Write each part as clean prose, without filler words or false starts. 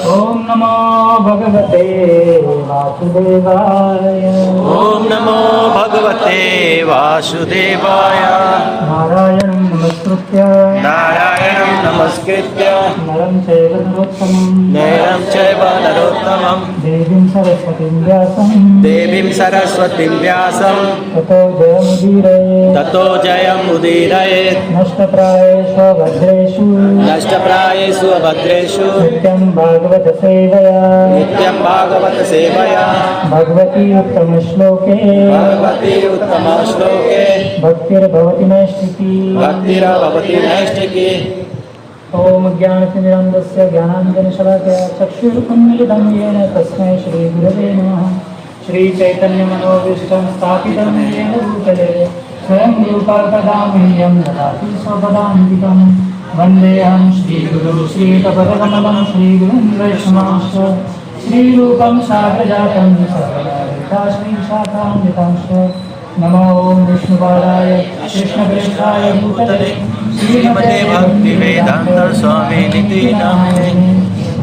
ओम नमो भगवते वासुदेवाय। ओम नमो भगवते वासुदेवाय। नारायणं नमस्कृत्य नरं चैव नरोत्तमं देवीं सरस्वतीं व्यासं ततो जयमुदीरयेत् नष्टप्रायेषु अभद्रेषु नित्यं भागवत सेवया भगवती उत्तमश्लोके भक्तिर्भवति नैष्ठिकी। ओम ज्ञानतिमिरान्धस्य ज्ञानाञ्जनशलाकया चक्षुरुन्मीलितं येन तस्मै श्रीगुरवे नमः। श्रीचैतन्यमनोभीष्टं स्थापितं येन भूतले स्वयं रूपा कदामह्यं ददाति स्वपदान्तिकं। वन्देऽहं श्रीगुरुं श्रीपदकमलं श्रीगुरुं वैष्णवांश्च श्रीरूपं साग्रजातं सहगणा श्रीशाखान्वितांश्च। नमो विष्णुपादाय कृष्णप्रेष्ठाय भूतले श्रीमते भक्तिवेदान्त स्वामिनिति नामिने।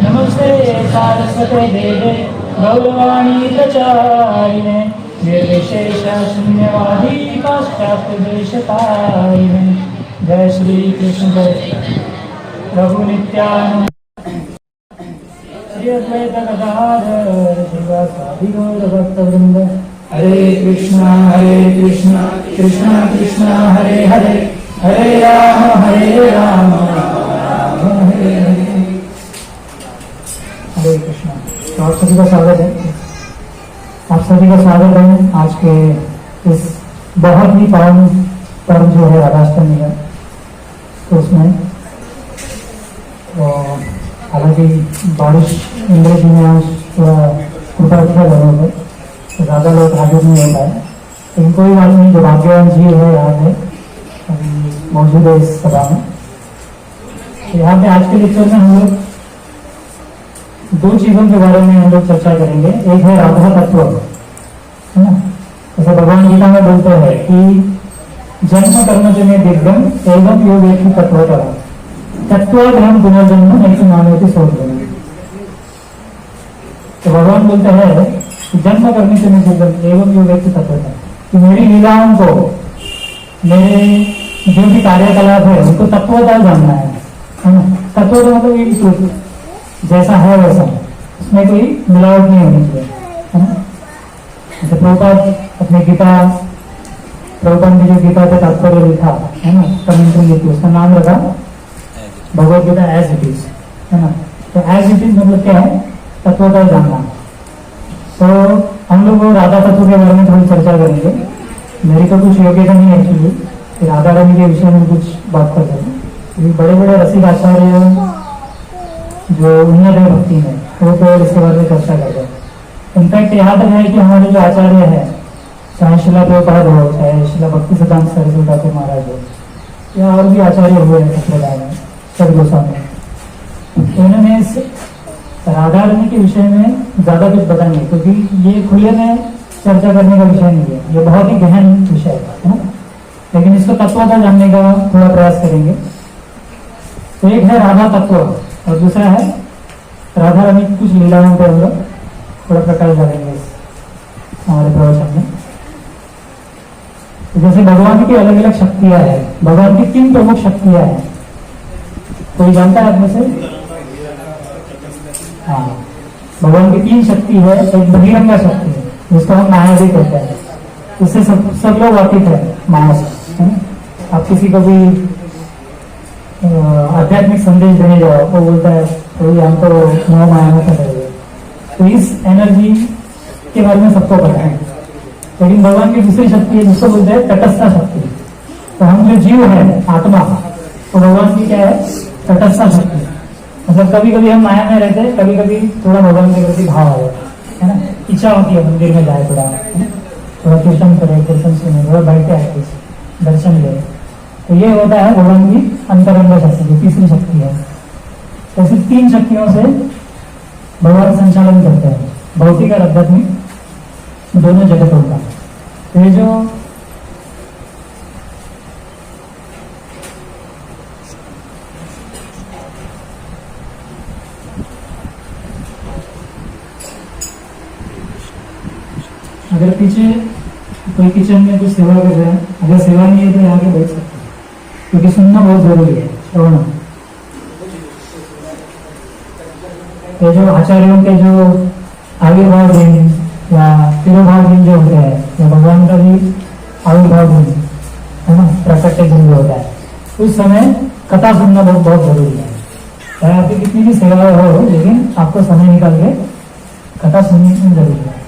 नमस्ते सारस्वते देवे गौरवाणी प्रचारिणे निर्विशेष शून्यवादी पाश्चात्यदेशतारिणे। जय श्री कृष्ण जय प्रभु नित्यानंद श्री अद्वैत गदाधर शिवासादि गौर भक्तवृंद। हरे कृष्णा कृष्णा कृष्णा हरे हरे हरे राम राम हरे हरे। हरे कृष्णा। तो आप सभी का स्वागत है। आप सभी का स्वागत है आज के इस बहुत ही पावन पर्व जो है राधाष्टमी है। तो उसमें हालांकि बारिश इंद्र जी में आज थोड़ा कृपा रखा लोगों को, तो ज़्यादा लोग हाजिर नहीं हो पाए, लेकिन कोई बात नहीं। जो भाग्यवान जी है यहाँ पे मौजूद है इस सभा में। यहाँ पे आज के लेक्चर में हम लोग दो चीजों के बारे में हम लोग चर्चा करेंगे। एक है राधा तत्व, है ना। जैसे भगवान गीता में बोलते हैं कि जन्म कर्म जन्य दिग्गम एवं योग एक तत्व तत्वाग्रहण पुनर्जन्म एक मानवती सोच बनेगी। तो भगवान बोलते हैं कि जन्म करने से दिग्गम एवं योग एक तत्व कि मेरी लीलाओं को, मेरे जो भी कार्यकलाप है उनको तत्वतः जानना है ना। तत्व तो मतलब ये सोच जैसा है वैसा, उसमें कोई मिलावट नहीं होनी चाहिए, है ना। जैसे प्रभुपाद अपने प्रभुपाद ने जो गीता का तात्पर्य लिखा है ना, कमेंट्री लिखी, उसका नाम रखा Bhagavad Gita as it is, है ना। तो एज इट इज मतलब क्या है? तत्वतः जानना। तो हम लोग राधा तत्व के बारे में थोड़ी चर्चा करेंगे। मेरी तो कुछ योग्यता नहीं है एक्चुअली कि राधा रानी के विषय में कुछ बात कर सकें। बड़े बड़े रसिक आचार्य जो उन्नत है भक्ति में, वो तो इसके बारे में चर्चा करते हैं। इनफैक्ट यहाँ तक है कि हमारे जो आचार्य हैं, चाहे शिला प्रभुपाद हो, चाहे शिला भक्ति सिद्धांत सरस्वती ठाकुर महाराज हो, या और भी आचार्य हुए हैं संप्रदाय में, सदगोस्वामी, तो इन्होंने इस राधा रानी के विषय में ज्यादा कुछ बताएंगे, क्योंकि ये खुले में चर्चा करने का विषय नहीं है, ये बहुत ही गहन विषय है ना। लेकिन इसको तत्वतः जानने का थोड़ा प्रयास करेंगे। तो एक है राधा तत्व और दूसरा है राधा रानी की कुछ लीलाओं पर हम लोग थोड़ा प्रकाश डालेंगे हमारे प्रवचन में। तो जैसे जैसे भगवान की अलग अलग शक्तियां हैं, भगवान की 3 प्रमुख शक्तियां हैं। कोई जानता है आपमें से? हाँ, भगवान की 3 शक्ति है। एक बहिरंगा शक्ति है जिसको हम माया भी कहते हैं, इससे सब लोग वाकिफ है माया से, है ना? आप किसी को भी आध्यात्मिक संदेश देने जाओ, वो बोलता है तो हम तो मोह माया में फंसे हुए। तो इस एनर्जी के बारे में सबको पता है। लेकिन भगवान की दूसरी शक्ति है जिसको बोलते हैं तटस्था शक्ति। तो हम जो जीव है आत्मा, तो भगवान की क्या है? तटस्था शक्ति। मतलब कभी कभी हम माया में रहते हैं, कभी कभी थोड़ा भगवान के प्रति भाव हो, है ना? इच्छा होती है मंदिर में जाए, थोड़ा कीर्तन करे, कीर्तन सुने, थोड़ा बैठे आए, दर्शन ले। तो ये होता है भगवान की अंतरंग शक्ति, जो तीसरी शक्ति है। तो ऐसी 3 शक्तियों से भगवान संचालन करते हैं, भौतिक और आध्यात्मिक दोनों जगतों का। तो ये जो अगर पीछे कोई किचन में कुछ सेवा कर रहे हैं, अगर सेवा नहीं है तो यहाँ के बैठ सकते हैं, क्योंकि सुनना बहुत जरूरी है, श्रवण। तो जो आचार्यों के जो आविर्भाव दिन या तिरुभाव दिन जो होते हैं, या भगवान का भी आविर्भाव दिन, है ना, प्रकट दिन जो होता है, उस समय कथा सुनना बहुत जरूरी है। चाहे आपकी कितनी भी सेवाएं हो, लेकिन आपको समय निकाल के कथा सुननी जरूरी है।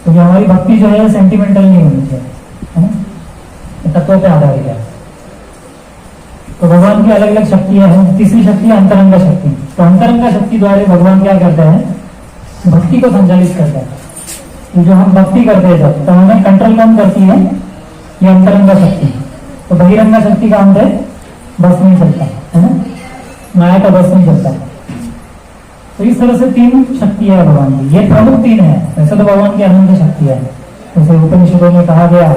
क्योंकि हमारी भक्ति जो है सेंटिमेंटल नहीं होनी चाहिए, है ना, तत्व पे आधारित है। तो भगवान की अलग अलग शक्तियां हैं। तीसरी शक्ति है अंतरंगा शक्ति। तो अंतरंगा शक्ति द्वारा भगवान क्या करते हैं? भक्ति को संचालित करते हैं। तो जो हम भक्ति करते हैं जब, तो हमें कंट्रोल कौन करती है? ये अंतरंगा शक्ति। तो बहिरंगा शक्ति का हमसे बस नहीं चलता, है ना, माया का बस नहीं चलता। तो इस तरह से 3 शक्तियां है भगवान की। ये प्रमुख 3 है। वैसे तो भगवान की अनंत शक्तियां है। जैसे उपनिषदों में कहा गया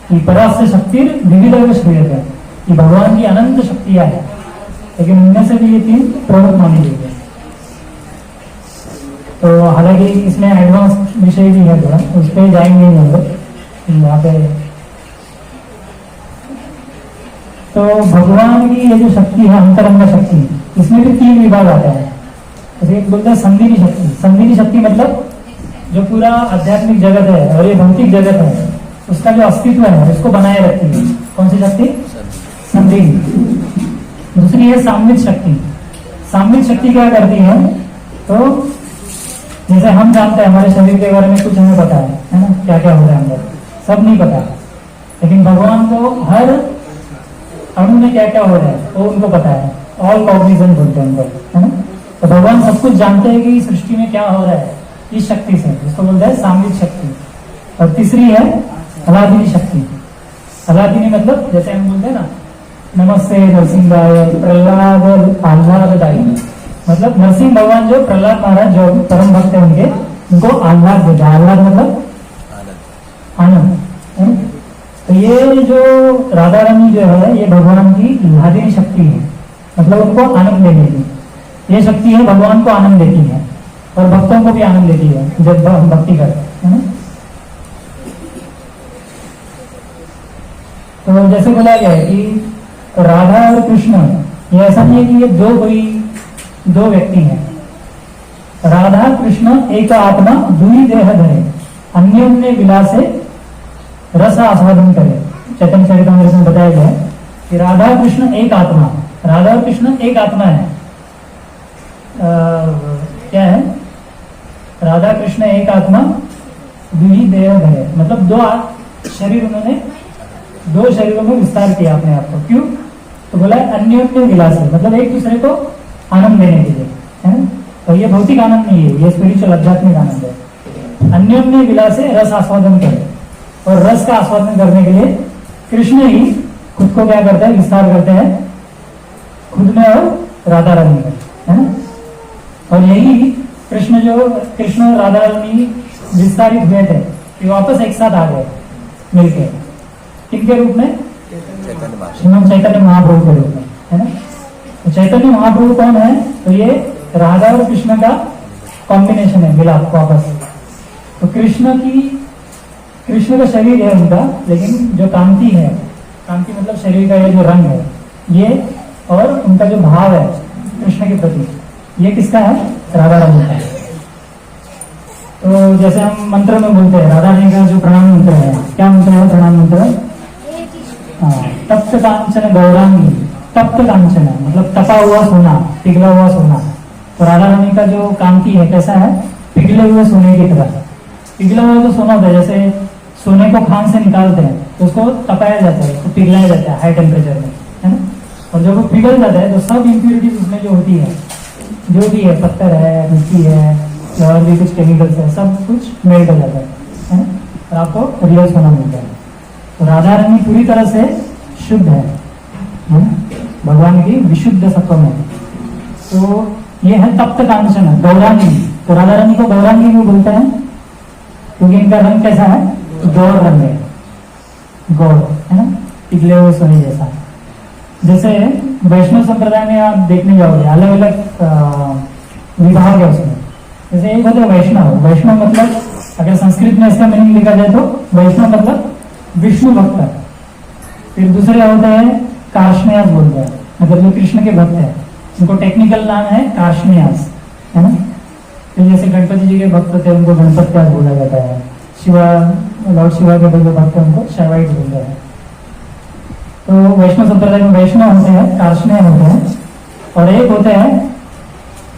कि परास्य शक्ति विविध श्रेयते है, कि भगवान की अनंत शक्तियां है, लेकिन उनमें से भी ये 3 प्रमुख मानी गई है। तो हालांकि इसमें एडवांस विषय भी है थोड़ा, उस पर जाएंगे नहीं हम लोग यहाँ पे। तो भगवान की ये जो शक्ति है अंतरंग शक्ति, इसमें भी 3 विभाग आता है। जैसे एक बोलते हैं संदीनी शक्ति। संदीनी शक्ति मतलब जो पूरा आध्यात्मिक जगत है और ये भौतिक जगत है, उसका जो अस्तित्व है उसको बनाए रखती है। कौन सी शक्ति? संदीनी। दूसरी है साम्वित शक्ति। साम्वित शक्ति क्या करती है? तो जैसे हम जानते हैं हमारे शरीर के बारे में कुछ हमें पता है ना, क्या क्या हो रहा है अंदर, सब नहीं पता, लेकिन भगवान को हर अणु में क्या क्या हो रहा है वो उनको पता है। ऑल कॉग्निजेंट बोलते हैं उनको, है ना। तो भगवान सब कुछ जानते हैं कि सृष्टि में क्या हो रहा है इस शक्ति से, जिसको बोलते हैं साम्वित शक्ति। और तीसरी है हलादिनी शक्ति। हलादिनी मतलब जैसे हम बोलते हैं ना, नमस्ते नरसिंहाय प्रहलाद आह्लाददायिनी, मतलब नरसिंह भगवान जो प्रहलाद महाराज जो परम भक्त है उनको आह्लाद देता है। आह्लाद मतलब आनंद। तो ये जो राधा रानी जो है ये भगवान की हलादिनी शक्ति है, मतलब उनको आनंद देने की ये शक्ति है। भगवान को आनंद देती है और भक्तों को भी आनंद देती है जब हम भक्ति करते हैं। तो जैसे बोला गया है कि राधा और कृष्ण ये ऐसा नहीं है कि ये दो व्यक्ति हैं। राधा कृष्ण एक आत्मा दुई देह धरे, अन्योन्य विलासे रस आस्वादन करे। चैतन्य चरितमृत में बताया गया है कि राधा कृष्ण एक आत्मा, राधा और कृष्ण एक आत्मा है। क्या है? राधा कृष्ण एक आत्मा दुई देह धरे, मतलब 2 शरीर उन्होंने 2 शरीरों में विस्तार किया अपने आप को। क्यों? तो बोला अन्योन्य विलास है, मतलब एक दूसरे को आनंद देने के लिए, है ना। और ये भौतिक आनंद नहीं है, ये स्पिरिचुअल आध्यात्मिक आनंद है। अन्योन्य विलास से रस आस्वादन करे, और रस का आस्वादन करने के लिए कृष्ण ही खुद को क्या करते हैं? विस्तार करते हैं खुद में और राधा रानी में, है ना। और यही कृष्ण और राधा रानी विस्तारित हुए थे, ये वापस एक साथ आ गए मिलके। किनके रूप में? श्रीमद चैतन्य महाप्रभु के रूप में, है ना। तो चैतन्य महाप्रभु कौन है? तो ये राधा और कृष्ण का कॉम्बिनेशन है, मिलाप वापस। तो कृष्ण की कृष्ण का शरीर है उनका, लेकिन जो कांति है, कांति मतलब शरीर का ये जो रंग है ये, और उनका जो भाव है कृष्ण के प्रति, ये किसका है? राधा रानी का है। तो जैसे हम मंत्र में बोलते हैं राधा रानी का जो प्रणाम मंत्र है, क्या मंत्र है प्रणाम मंत्र? हाँ, तप्त कांचन गौरांगी, तप्त कांचन मतलब तपा हुआ सोना, पिघला हुआ सोना। तो राधा रानी का जो कांति है कैसा है? पिघले हुए सोने की तरह। पिघला हुआ जो सोना होता है, जैसे सोने को खान से निकालते हैं तो उसको तपाया जाता है, उसको पिघलाया जाता है हाई टेम्परेचर में, है ना। और जब वो पिघल जाता है तो सब इम्प्योरिटीज उसमें जो होती है, जो भी है, पत्थर है, मिट्टी है, और भी कुछ केमिकल्स है, सब कुछ मेल्ट हो जाता है ना, और आपको रियल सोना मिलता है। तो राधा रानी पूरी तरह से शुद्ध है ना? भगवान की विशुद्ध सत्व में। तो ये है तप्त कांचन गौरांगी। तो राधा रानी को गौरांगी भी बोलते हैं क्योंकि इनका रंग कैसा है? गौर रंग है, गौर, है ना, पिघले हुए सोने जैसा। जैसे वैष्णव संप्रदाय में आप देखने जाओगे अलग अलग विभाग है उसमें। जैसे एक होता है वैष्णव। वैष्णव मतलब अगर संस्कृत में इसका मीनिंग लिखा जाए तो वैष्णव मतलब विष्णु भक्त। फिर दूसरे होते हैं कार्ष्णयास बोलते हैं, मतलब जो कृष्ण के भक्त है, उनको टेक्निकल नाम है कार्ष्णयास, है ना। फिर जैसे गणपति जी के भक्त थे उनको गणपत्यास बोला जाता है। शिवा, लॉर्ड शिवा के जो भक्त है उनको शैवाइट बोलते हैं। तो वैष्णव संप्रदाय में वैष्णव होते हैं, कार्ष्णेय होते हैं, और एक होते हैं,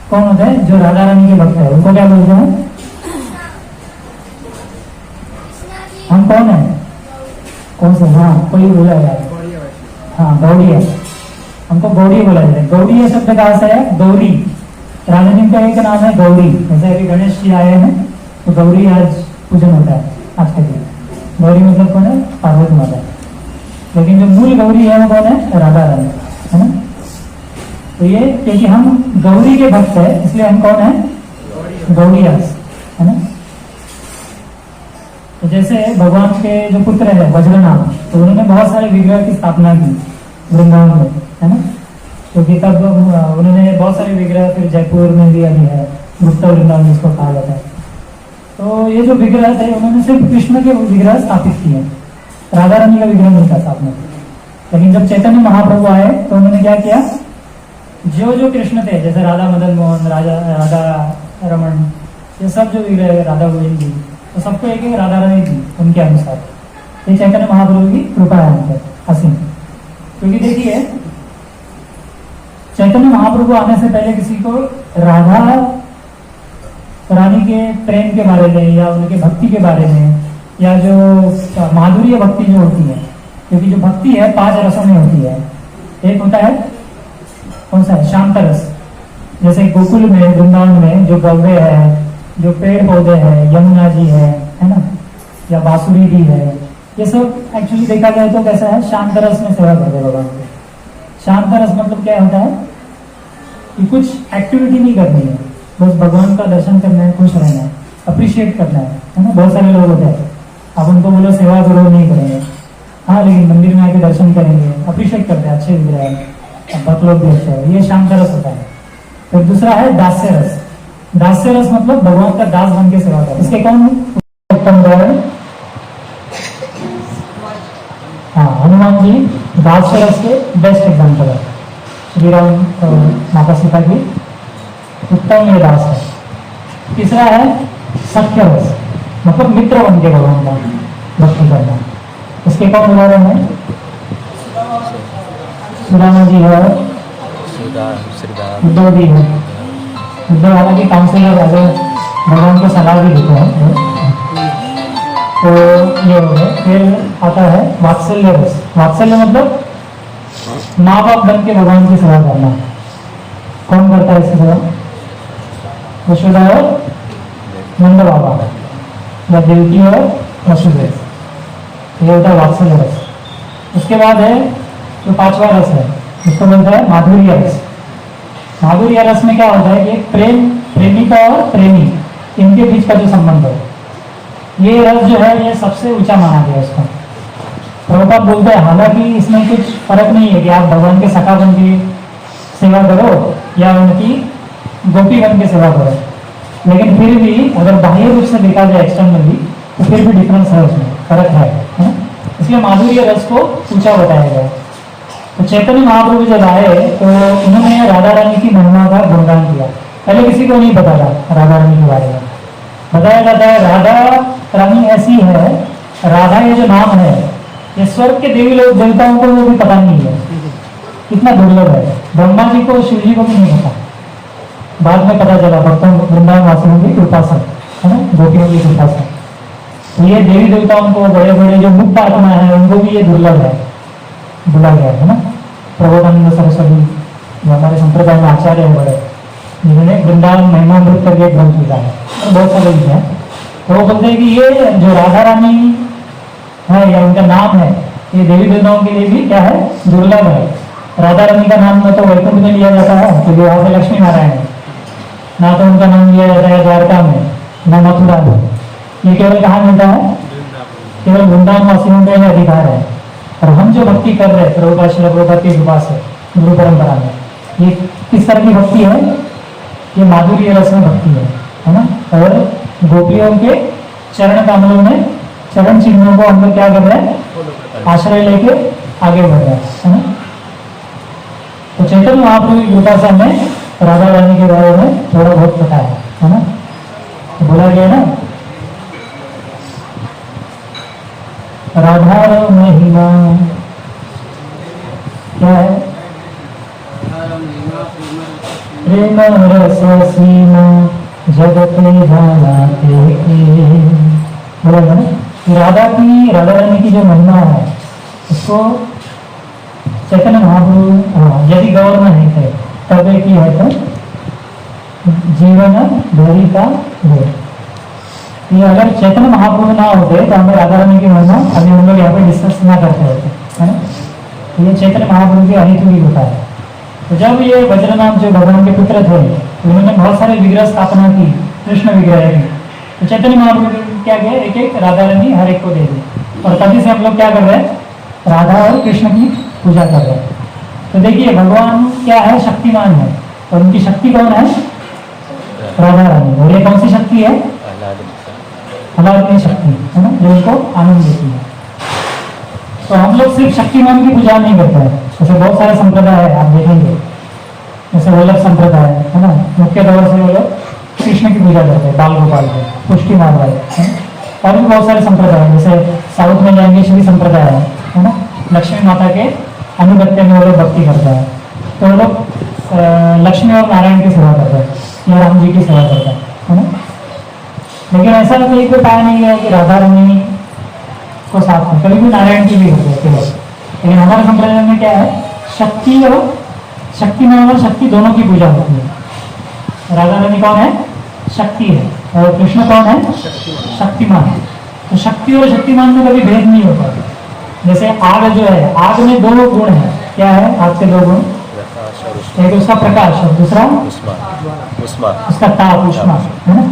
कौन होते हैं? जो राधा रानी के भक्त है, उनको क्या बोलते हैं? हम कौन है? कौन से? हाँ, कोई बोला यार, हाँ गौड़िया। हमको गौड़ी बोला जाता है। गौड़ी शब्द कहाँ से है? गौरी। राधा जी का एक नाम है गौरी। जैसे अभी गणेश जी आए हैं तो गौरी आज पूजन होता है आज के दिन। गौरी मतलब कौन है? पार्वती माता। लेकिन जो मूल गौरी है वो कौन है? राधा रानी, है ना। तो ये क्योंकि हम गौरी के भक्त है इसलिए हम कौन है? गौड़ियास, है ना। तो जैसे भगवान के जो पुत्र है वज्रनाभ, तो उन्होंने बहुत सारे विग्रह की स्थापना की वृंदावन में, है ना। क्योंकि तब उन्होंने बहुत सारे विग्रह, फिर जयपुर में भी अभी है, गुप्ता वृंदावन जिसको कहा जाता है। तो ये जो विग्रह थे उन्होंने सिर्फ कृष्ण के विग्रह स्थापित किए, राधा रानी का विग्रह नहीं था स्थापना। लेकिन जब चैतन्य महाप्रभु आए तो उन्होंने क्या किया? जो जो कृष्ण थे, जैसे राधा मदन मोहन, राधा रमन, ये सब जो विग्रह, राधा गोविंद जी, तो सबको एक एक राधा रानी दी उनके अनुसार। ये चैतन्य महाप्रभु की कृपा है उनके असीम। क्योंकि देखिए चैतन्य महाप्रभु आने से पहले किसी को राधा रानी के प्रेम के बारे में या उनके भक्ति के बारे में, या जो माधुर्य भक्ति जो होती है, क्योंकि जो भक्ति है 5 रसों में होती है। एक होता है कौन सा? शांत रस। जैसे गोकुल में, वृंदावन में जो गव्य है, जो पेड़ पौधे हैं, यमुना जी है ना, या बांसुरी भी है, ये सब एक्चुअली देखा जाए तो कैसा है? शांत रस में सेवा करते हैं भगवान को। शांत रस मतलब क्या होता है कि कुछ एक्टिविटी नहीं करनी है, बस भगवान का दर्शन करना है, खुश रहना है, अप्रिशिएट करना है ना। बहुत सारे लोग होते हैं, आप उनको बोलो सेवा करो, नहीं करेंगे। हाँ, लेकिन मंदिर में आके दर्शन करेंगे, अप्रिशिएट करते हैं, अच्छे विग्रह है, भक्त लोग भी अच्छे है, ये शांत रस होता है। फिर दूसरा है दास्य रस। दास्य रस मतलब भगवान का दास बन के सेवा करना। इसके कौन उत्तम है? हाँ, हनुमान जी दास्य रस के बेस्ट एग्जाम्पल है। श्री राम माता सीता की उत्तम ये दास है। तीसरा है सख्य रस, मतलब मित्र बन के भगवान का भक्ति करना। इसके कौन उदाहरण है? सुदामा जी है, उद्धव जी है। उद्धव हालांकि काउंसिलर अगर भगवान को सलाह भी देते हैं। तो ये हो गया। फिर आता है वात्सल्य रस। वात्सल्य मतलब माँ बाप बन के भगवान की सेवा करना। कौन करता है इसकी सेवा? यशोदा और नंद बाबा, या देवकी और वसुदेव, ये होता है वात्सल्य रस। उसके बाद है जो 5वां रस है, उसको बोलता है माधुर्य रस। माधुर्य रस में क्या होता है कि प्रेमिका और प्रेमी, इनके बीच का जो संबंध है, ये रस जो है ये सबसे ऊंचा माना गया इसको। प्रभुपाद बोलते हैं हालांकि इसमें कुछ फर्क नहीं है कि आप भगवान के सखा बन के सेवा करो या उनकी गोपी बन के सेवा करो, लेकिन फिर भी अगर बाह्य रूप से देखा जाए एक्सटर्नली तो फिर भी डिफरेंस है उसमें। फर्क है ना? इसलिए माधुर्य रस को ऊंचा बताया गया। तो चैतन्य महाप्रभु जब आए तो उन्होंने राधा रानी की महिमा का गुणगान किया। पहले किसी को नहीं पता था राधा रानी के बारे में। बताया जाता है राधा रानी ऐसी है, राधा ये जो नाम है ये स्वर्ग के देवी लोग देवताओं को वो भी पता नहीं है, इतना दुर्लभ है। ब्रह्मा जी को शिव जी को भी नहीं पता, बाद में पता चला भक्तों वृंदावन वासियों की कृपा से, है ना, गोपियों की कृपा से। तो ये देवी देवताओं को, बड़े बड़े जो मुक्त आत्मा है उनको भी ये दुर्लभ है, बोला गया है ना। प्रबोधानंद सरस्वती जो हमारे संप्रदाय में आचार्य है बड़े, जिन्होंने वृंदावन महिमामृत करके एक ग्रंथ लिखा है और बहुत सारे लिखे हैं। तो वो बोलते हैं कि ये जो राधा रानी है या उनका नाम है ये देवी देवताओं के लिए भी क्या है, दुर्लभ है। राधा रानी का नाम न तो वैकुंठ में लिया जाता है क्योंकि वहाँ पे लक्ष्मी नारायण है, ना तो उनका नाम लिया जाता है द्वारका में, न मथुरा में। ये केवल कहाँ मिलता है, केवल वृंदावन वासियों का यह अधिकार है। और हम जो भक्ति कर रहे हैं प्रभुपाद श्रील प्रभुपाद की कृपा से गुरु परंपरा में, ये किस तरह की भक्ति है, ये माधुर्य रस में भक्ति है ना। और गोपियों के चरण कमलों में चरण चिन्हों को हम लोग क्या कर रहे हैं, आश्रय लेके आगे बढ़ रहे हैं, है ना। तो चैतन्य महाप्रभु की कृपा से हमें राधा रानी के बारे में थोड़ा बहुत पता है ना। तो बोला गया ना, राधा महिमा क्या है, प्रेम रस सीमा जगत जानाते। बोला गया ना, राधा रानी की जो महिमा है उसको चैतन्य महाप्रभु यदि गौर में नहीं थे तब एक ही है तो जीवन भरी का भेद। ये अगर चैतन्य महाप्रभु ना होते तो हमें राधा रानी की महिमा अभी हम लोग यहाँ पे डिस्कस ना करते होते, है ना। तो ये चैतन्य महाप्रभु की अहित भी होता है। तो जब ये वज्रनाम जो भगवान के पुत्र थे तो उन्होंने बहुत सारे विग्रह स्थापना की, कृष्ण विग्रह की। तो चैतन्य महाप्रभु क्या किया, एक एक राधा रानी हर एक को दे दी। और तभी से हम लोग क्या कर रहे हैं, राधा और कृष्ण की पूजा कर रहे हैं। तो देखिए भगवान क्या है, शक्तिमान है, और उनकी शक्ति कौन है, राधा रानी। और ये कौन सी शक्ति है, अलादीन शक्ति, है ना, जो उनको आनंद देती है। तो हम लोग सिर्फ शक्तिमान की पूजा नहीं करते हैं, जैसे बहुत सारे संप्रदाय है, आप देखेंगे जैसे वल्लभ संप्रदाय है ना, मुख्य तौर से वो लोग कृष्ण की पूजा करते हैं, बाल गोपाल को, पुष्टि मारवाड़ी, और भी बहुत सारे संप्रदाय हैं। जैसे साउथ में जाएंगे श्री संप्रदाय है ना, लक्ष्मी माता के अनुगत्य में वो लोग भक्ति करते हैं। तो वो लोग लक्ष्मी और नारायण की सेवा करते हैं या राम जी की सेवा करते हैं, है ना। लेकिन ऐसा कहीं कोई पाया नहीं है कि राधा रानी को साथ में, कभी भी नारायण की भी होती है। लेकिन हमारे संप्रदाय में क्या है, शक्ति और शक्तिमान और शक्ति दोनों की पूजा होती है। राधा रानी कौन है, शक्ति है, और कृष्ण कौन है, शक्तिमान। तो शक्ति और शक्तिमान में कभी भेद नहीं होता। जैसे आग जो है, आग में दो गुण है, क्या है आग के दो गुण, एक उसका प्रकाश और दूसरा उसका ताप, उष्मा, है ना।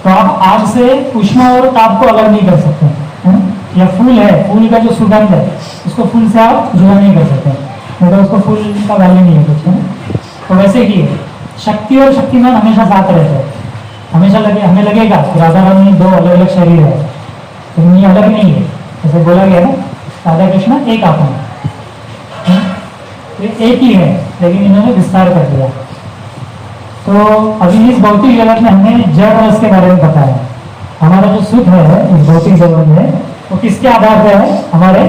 तो आप आग से उष्मा और ताप को अलग नहीं कर सकते, है ना। या फूल है, फूल का जो सुगंध है उसको फूल से आप जुड़ा नहीं कर सकते, मतलब उसको फूल का वैल्यू नहीं है कुछ, है ना। तो वैसे ही शक्ति और शक्तिमान हमेशा साथ रहते हैं। हमेशा हमें लगेगा कि राधा रानी दो अलग अलग शरीर है, लेकिन ये अलग नहीं है। जैसे बोला गया ना, राधा कृष्ण एक आत्मा, एक ही है, लेकिन इन्होंने विस्तार कर दिया। तो अभी इस भौतिक जगत में हमें जड़ रस के बारे में पता है। हमारा जो सुख है इस भौतिक जगत में वो किसके आधार पर है, हमारे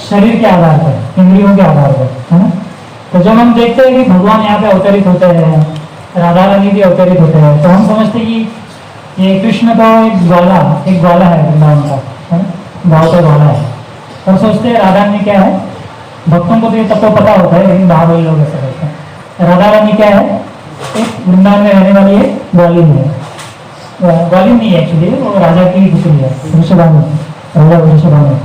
शरीर के आधार पर, इंद्रियों के आधार पर, है ना। तो जब हम देखते हैं कि भगवान यहाँ पे अवतरित होते हैं, राधा रानी भी अवतरित होते हैं, तो हम समझते हैं कि ये कृष्ण का एक ग्वाला है वृंदावन का, है ना, गाँव का ग्वाला है। और सोचते हैं राधा रानी क्या है, भक्तों को तो ये तब तो पता होता है, लेकिन महाबली लोग ऐसा कहते हैं। राधा रानी क्या है, एक वृंदावन में रहने वाली एक ग्वालिन है, ग्वालिन नहीं है एक्चुअली, वो राजा की पुत्री है, वृषभानु, राजा वृषभानु।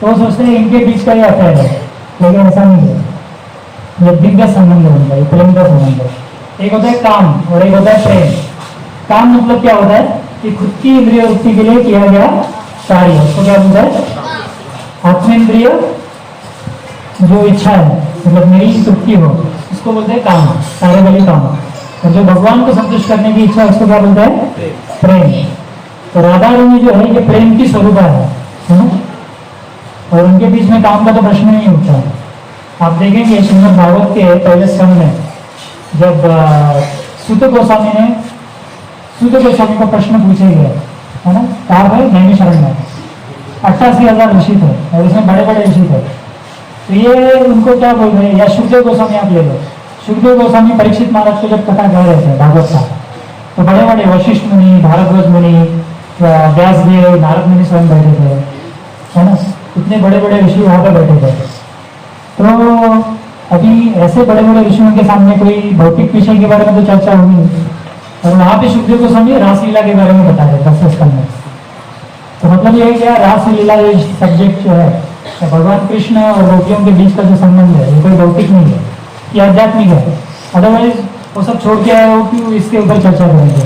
तो सोचते हैं इनके बीच का ये अफेयर है, लेकिन ऐसा नहीं है। ये दिव्य संबंध होता है, प्रेम का संबंध है। एक होता है काम और एक होता है प्रेम। काम मतलब क्या होता है कि खुद की इंद्रिय वृत्ति के लिए किया गया कार्य, उसको क्या बोलता है, आत्मेंद्रिय जो इच्छा है, मतलब मेरी तृप्ति हो, उसको बोलते हैं काम, कार्य वाली काम। और जो भगवान को संतुष्ट करने की इच्छा, उसको क्या बोलते हैं, प्रेम। तो राधा रानी जो है ये प्रेम की स्वरूपा है, है ना। और उनके बीच में काम का तो प्रश्न नहीं उठता। आप देखेंगे श्रीमद् भागवत के पहले स्कंद में जब सूत गोस्वामी को प्रश्न पूछे गए, है ना, कहा गए नैमिषारण्य में 88,000 ऋषि थे और इसमें बड़े बड़े ऋषि थे। तो ये उनको क्या बोल रहे हैं, या सुखदेव गोस्वामी आप ले लो, सुखदेव गोस्वामी परीक्षित महाराज को जब कथा कह रहे थे भागवत का, तो बड़े बड़े वशिष्ठ मुनि, भारद्वाज मुनि, व्यासदेव, नारद मुनि स्वयं बैठे थे, है ना, इतने बड़े बड़े ऋषि वहां पर बैठे थे। तो अभी ऐसे बड़े बड़े ऋषियों के सामने कोई भौतिक विषय के बारे में तो चर्चा होगी नहीं, और वहां पे सुखदेव गोस्वामी रासलीला के बारे में बता रहे 10 स्कंद में। तो मतलब ये है क्या, रासलीला ये सब्जेक्ट जो है, भगवान कृष्ण और गोपियों के बीच का जो संबंध है ये कोई भौतिक नहीं है, ये आध्यात्मिक है। अदरवाइज वो सब छोड़ के आए हो कि इसके ऊपर चर्चा करेंगे,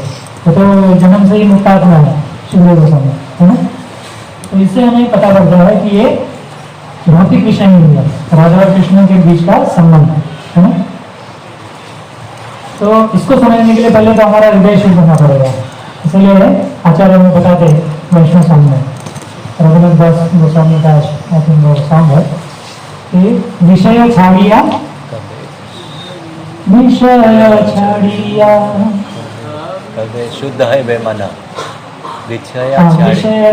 तो जन्म से ही मुक्तात्मा है सुखदेव गोस्वामी, है ना। तो इससे हमें पता पड़ता है कि ये भौतिक विषय नहीं है, राधा और कृष्ण के बीच का संबंध है ना। तो इसको समझने के लिए पहले तो हमारा हृदय शुद्ध होना पड़ेगा, इसलिए आचार्य में बताते वैष्णव सॉन्ग में, रघुनाथ दास गोस्वामी का आई थिंक वो सॉन्ग है कि विषय छाड़िया कदे शुद्ध है बेमना, विषय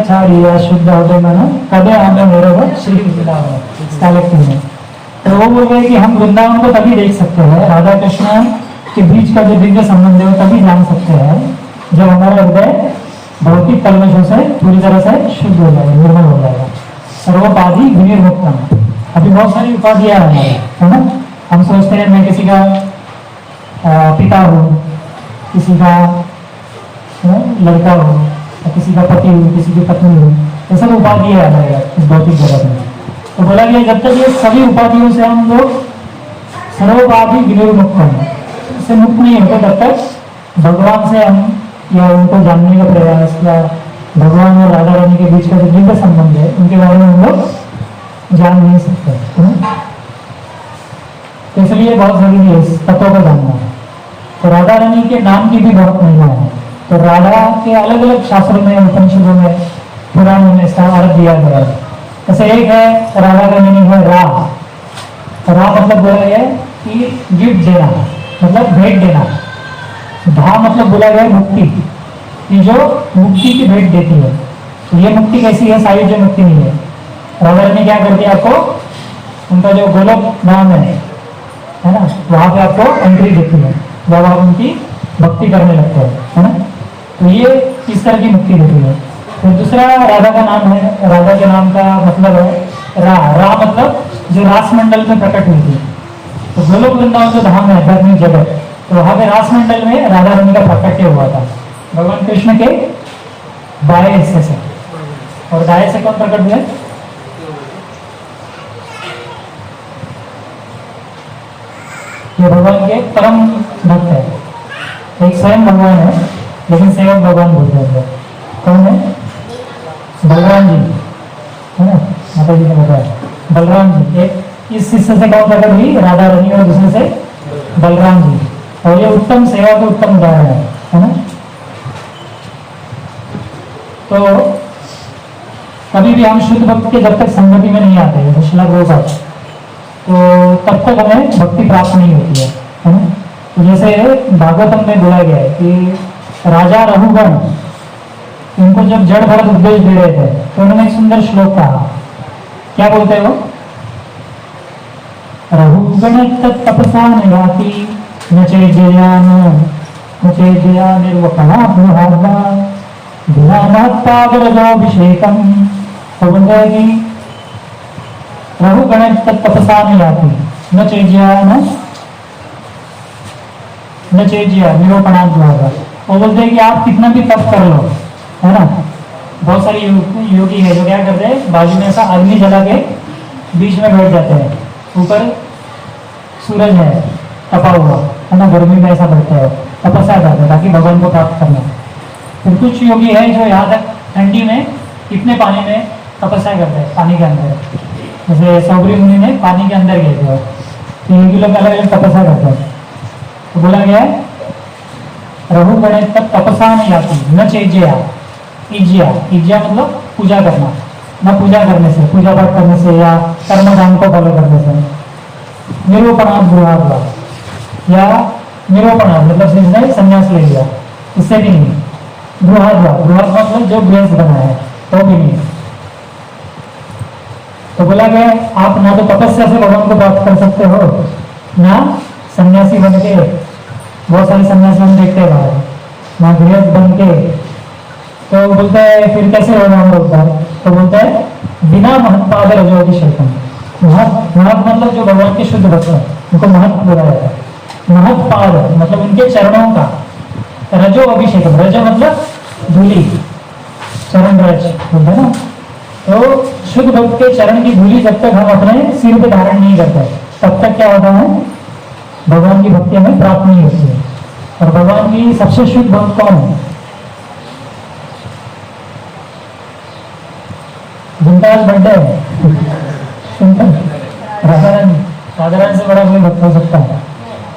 छाड़िया शुद्ध हो बेमना, कदे हमें मेरे श्री वृंदावन कलेक्टिव में। तो वो बोल रहे कि हम वृंदावन को तभी देख सकते हैं, राधा कृष्ण के बीच का जो दिव्य संबंध है वो तभी जान सकते हैं जब हमारा हृदय भौतिक कल्मशों से पूरी तरह से शुद्ध हो जाएगा, निर्मल हो जाएगा। सर्वोपाधि विनिर्मुक्तम। अभी बहुत सारी उपाधियां हैं, है ना। हम सोचते हैं मैं किसी का पिता हूँ, किसी का लड़का हूँ, किसी का पति हूँ, किसी की पत्नी हूँ, ये सब उपाधियां आ जाएगा इस भौतिक जगत में। तो बोला गया जब तक ये सभी उपाधियों से हम लोग सर्वोपाधि विनिर्मुक्तम से मुक्त नहीं होते तब तक भगवान से हम या उनको जानने का प्रयास या भगवान और राधा रानी के बीच का जो दिव्य संबंध है उनके बारे में हम लोग जान नहीं सकते, है ना। तो इसलिए बहुत जरूरी है इस तत्व को जानना। तो राधा रानी के नाम की भी बहुत महिमा है। तो राधा के अलग अलग शास्त्रों में, उपनिषदों में, पुराणों में इसका अर्थ दिया गया है। जैसे एक है राधा का मीनिंग है रा। रा मतलब बोला गया कि गिफ्ट देना, मतलब भेंट देना। धा मतलब बोला गया मुक्ति, कि जो मुक्ति की भेंट देती है। तो ये मुक्ति कैसी है, सारी जो मुक्ति नहीं है। राधा ने क्या कर दिया आपको, उनका जो गोलोक नाम है ना, वहां पे आपको एंट्री देती है जब आप उनकी भक्ति करने लगते हैं, है ना। तो ये इस तरह की मुक्ति देती है। फिर दूसरा राधा का नाम है, राधा के नाम का मतलब है रा। रा मतलब जो रास मंडल में प्रकट हुई थी। तो गोलोक वृंदावन जो धाम है आध्यात्मिक जगत, तो वहां पे रास मंडल में राधा रानी का प्रकट्य हुआ था भगवान कृष्ण के बाएं हिस्से से। और दाएं से कौन प्रकट हुए, ये भगवान के परम भक्त है। एक स्वयं भगवान है लेकिन सेवक भगवान बोलते हैं। कौन है, बलराम जी, है ना, माता जी ने बताया बलराम जी। एक इस हिस्से से कौन प्रकट हुई, राधा रानी, और दूसरे से बलराम जी। और ये उत्तम सेवा के उत्तम उदाहरण है ना। तो कभी भी हम शुद्ध भक्त के जब तक संगति में नहीं आते हैं, श्लोक रोज तो तब तक हमें भक्ति प्राप्त नहीं होती है ना। तो जैसे भागवतम में बोला गया है कि राजा रघुगण इनको जब जड़ भरत उपदेश दे रहे थे तो उन्होंने एक सुंदर श्लोक कहा। क्या बोलते हो, रघुगण तपसा निराती न चेजया निर्वकना पादरजोभिषेकम। तो बोलते हैं कि रघुगण तपसा निराती न चेजया निरूपणात् भागा। वो बोलते हैं कि आप कितना भी तप कर लो, है ना। बहुत सारे योगी है जो क्या करते हैं, बाजू में ऐसा अग्नि जला के बीच में बैठ जाते हैं, ऊपर सूरज है तपा हुआ, है ना, गर्मी में ऐसा बैठते हैं, तपस्या करते हैं ताकि भगवान को प्राप्त करना। फिर कुछ योगी है जो यहाँ तक ठंडी में इतने पानी में तपस्या करते हैं, पानी के अंदर। जैसे सौगरी मुनि ने पानी के अंदर गए थे, तो योगी लोग अलग अलग तपस्या करते हैं। तो बोला गया है रघुगण तक तपस्या नहीं आती न चेजया। इज्या मतलब पूजा करना, न पूजा करने से, पूजा पाठ करने से या कर्मकांड को फॉलो करने से। निरूपणात् गृहाद्वा या निरूपणात् मतलब जिसने संन्यास ले लिया, इससे भी नहीं। गृहाद्वा, गृहाद्वा मतलब जो गृहस्थ बना है तो भी नहीं। तो बोला गया आप ना तो तपस्या से भगवान को प्राप्त कर सकते हो, ना सन्यासी बन के, बहुत सारे सन्यासी हम देखते हैं बाहर, ना गृहस्थ बन के। तो बोलते हैं फिर कैसे होगा हम लोग उद्धार? तो बोलते हैं बिना महत्पाद रजोभिषेकम। महत मतलब जो भगवान के शुद्ध भक्त है उनको महत्व बोला जाता है। महत्पाद मतलब उनके चरणों का रजो अभिषेकम, रजो मतलब धूली, चरण रज बोलते हैं ना। तो शुद्ध भक्त के चरण की धूली जब तक हम अपने सिर पे धारण नहीं करते तब तक क्या होता है, भगवान की भक्ति हमें प्राप्त नहीं होती है। और भगवान की सबसे शुद्ध भक्त कौन है? जिनका आज बर्थडे है, राधारानी से बड़ा कोई भक्त हो सकता है।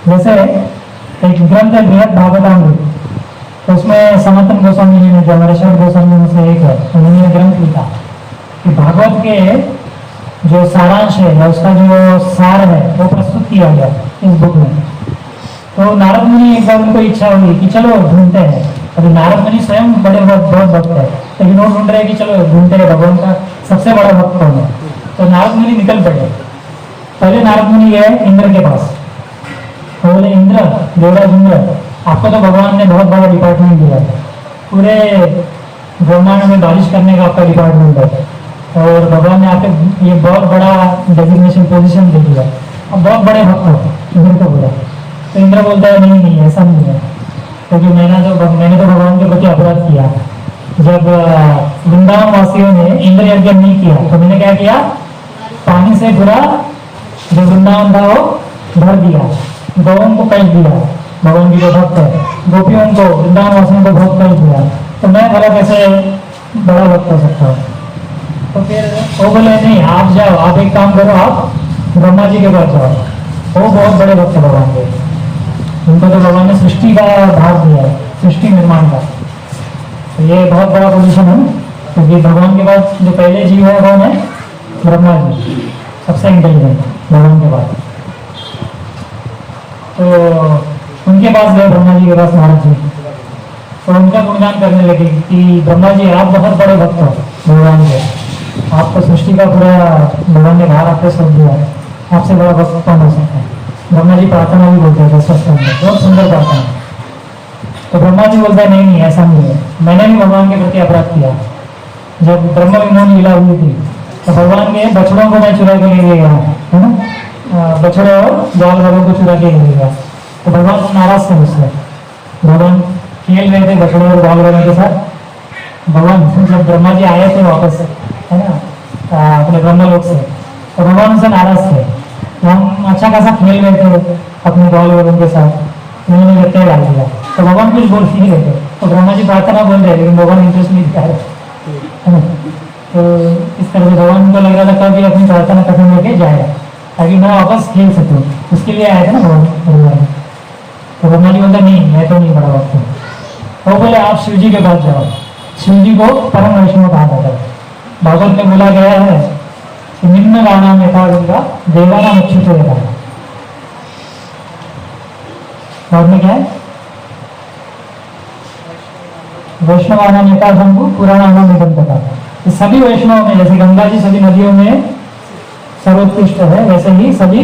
जैसे एक ग्रंथ है बृहद भागवतामृत, तो उसमें सनातन गोस्वामी जी ने, जो हमारे शब्द गोस्वामी में से एक है, उन्होंने ग्रंथ लिखा कि भागवत के जो सारांश है या उसका जो सार है वो प्रस्तुत किया गया इस बुक में। तो नारद मुनि एक बार उनको इच्छा हुई कि चलो ढूंढते हैं। अभी नारद मुनि स्वयं बड़े बहुत भक्त है, लेकिन वो ढूंढ रहे हैं कि चलो ढूंढते हैं भगवान का सबसे बड़ा भक्त कौन है। तो नारद मुनि निकल पड़े। पहले नारद मुनि गए इंद्र के पास, तो बोले इंद्र, देवराज इंद्र, आपको तो भगवान ने बहुत बड़ा डिपार्टमेंट दिया है, पूरे ब्रह्मांड में बारिश करने का आपका डिपार्टमेंट है, और भगवान ने आपको ये बहुत बड़ा डेजिग्नेशन पोजीशन दे दिया, अब बहुत बड़े भक्त हो। इंद्र को बोला। तो इंद्र बोलता है नहीं ऐसा नहीं है, क्योंकि मैंने तो भगवान के प्रति अपराध किया। जब वृंदावन वासियों ने इंद्र यज्ञ नहीं किया तो मैंने क्या किया, पानी से पूरा जो वृंदावन था वो भर दिया, गौओं को कष्ट दिया, भगवान की जो भक्त है गोपियों को, वृंदावन वासियों को बहुत कष्ट दिया, तो मैं भला कैसे बड़ा भक्त हो सकता हूँ। तो फिर वो बोले नहीं आप जाओ, आप एक काम करो, आप ब्रह्मा जी के पास जाओ, वो बहुत बड़े भक्त भगवान के, उनको तो भगवान ने सृष्टि का भाग दिया है, सृष्टि निर्माण का। तो ये बहुत बड़ा पोजीशन है, क्योंकि भगवान के बाद जो पहले जीव है कौन है, ब्रह्मा जी, सबसे इंटेलिजेंट भगवान के बाद। तो उनके पास गए ब्रह्मा जी के पास नारद जी, तो उनका गुणगान करने लगे कि ब्रह्मा जी आप बहुत बड़े भक्त हो भगवान के, आपको सृष्टि का पूरा भगवान ने भार आपको सौंप दिया, आपसे बड़ा भक्त कौन हो सकता है। ब्रह्मा जी प्रार्थना भी बोलते हैं बहुत सुंदर प्रार्थना। तो ब्रह्मा जी बोलते हैं नहीं ऐसा नहीं है, मैंने भी भगवान के प्रति अपराध किया। जब ब्रह्म विमोचन लीला हुई थी तो भगवान के बछड़ों को मैं चुरा के ले गया, है ना, बछड़े और ग्वाल वालों को चुरा के ले गया। तो भगवान नाराज थे मुझसे, भगवान खेल रहे थे बछड़ों और ग्वाल वालों के साथ। भगवान जब ब्रह्मा जी आए थे वापस से, है ना, अपने ब्रह्मलोक से, तो भगवान उनसे नाराज थे। तो हम अच्छा खासा खेल रहे थे अपने ग्वाल वालों के साथ, उन्होंने गत्ते डाल दिया, तो भगवान कुछ बोल नहीं रहे थे। तो ब्रह्मा जी प्रार्थना बोल रहे, लेकिन भगवान इंटरेस्ट नहीं दिखा रहे, है ना। तो इस तरह से भगवान को लग रहा था कि अपनी प्रार्थना खत्म करके जाए ताकि मैं वापस खेल सकूँ, उसके लिए आया था ना भगवान। तो ब्रह्मा जी बोलते नहीं मैं तो नहीं बड़ा वक्त हूँ। वो बोले आप शिव जी के पास जाओ, शिव जी को परम वैष्णव कहा जाता है। भागवत में बोला गया है कि निम्न गाना में था उनका देवाना अच्युत रहता है। और में क्या है, वैष्णवाना नेता शंभु पुराना निबंध था। सभी वैष्णव में, जैसे गंगा जी सभी नदियों में सर्वोत्कृष्ट है, वैसे ही सभी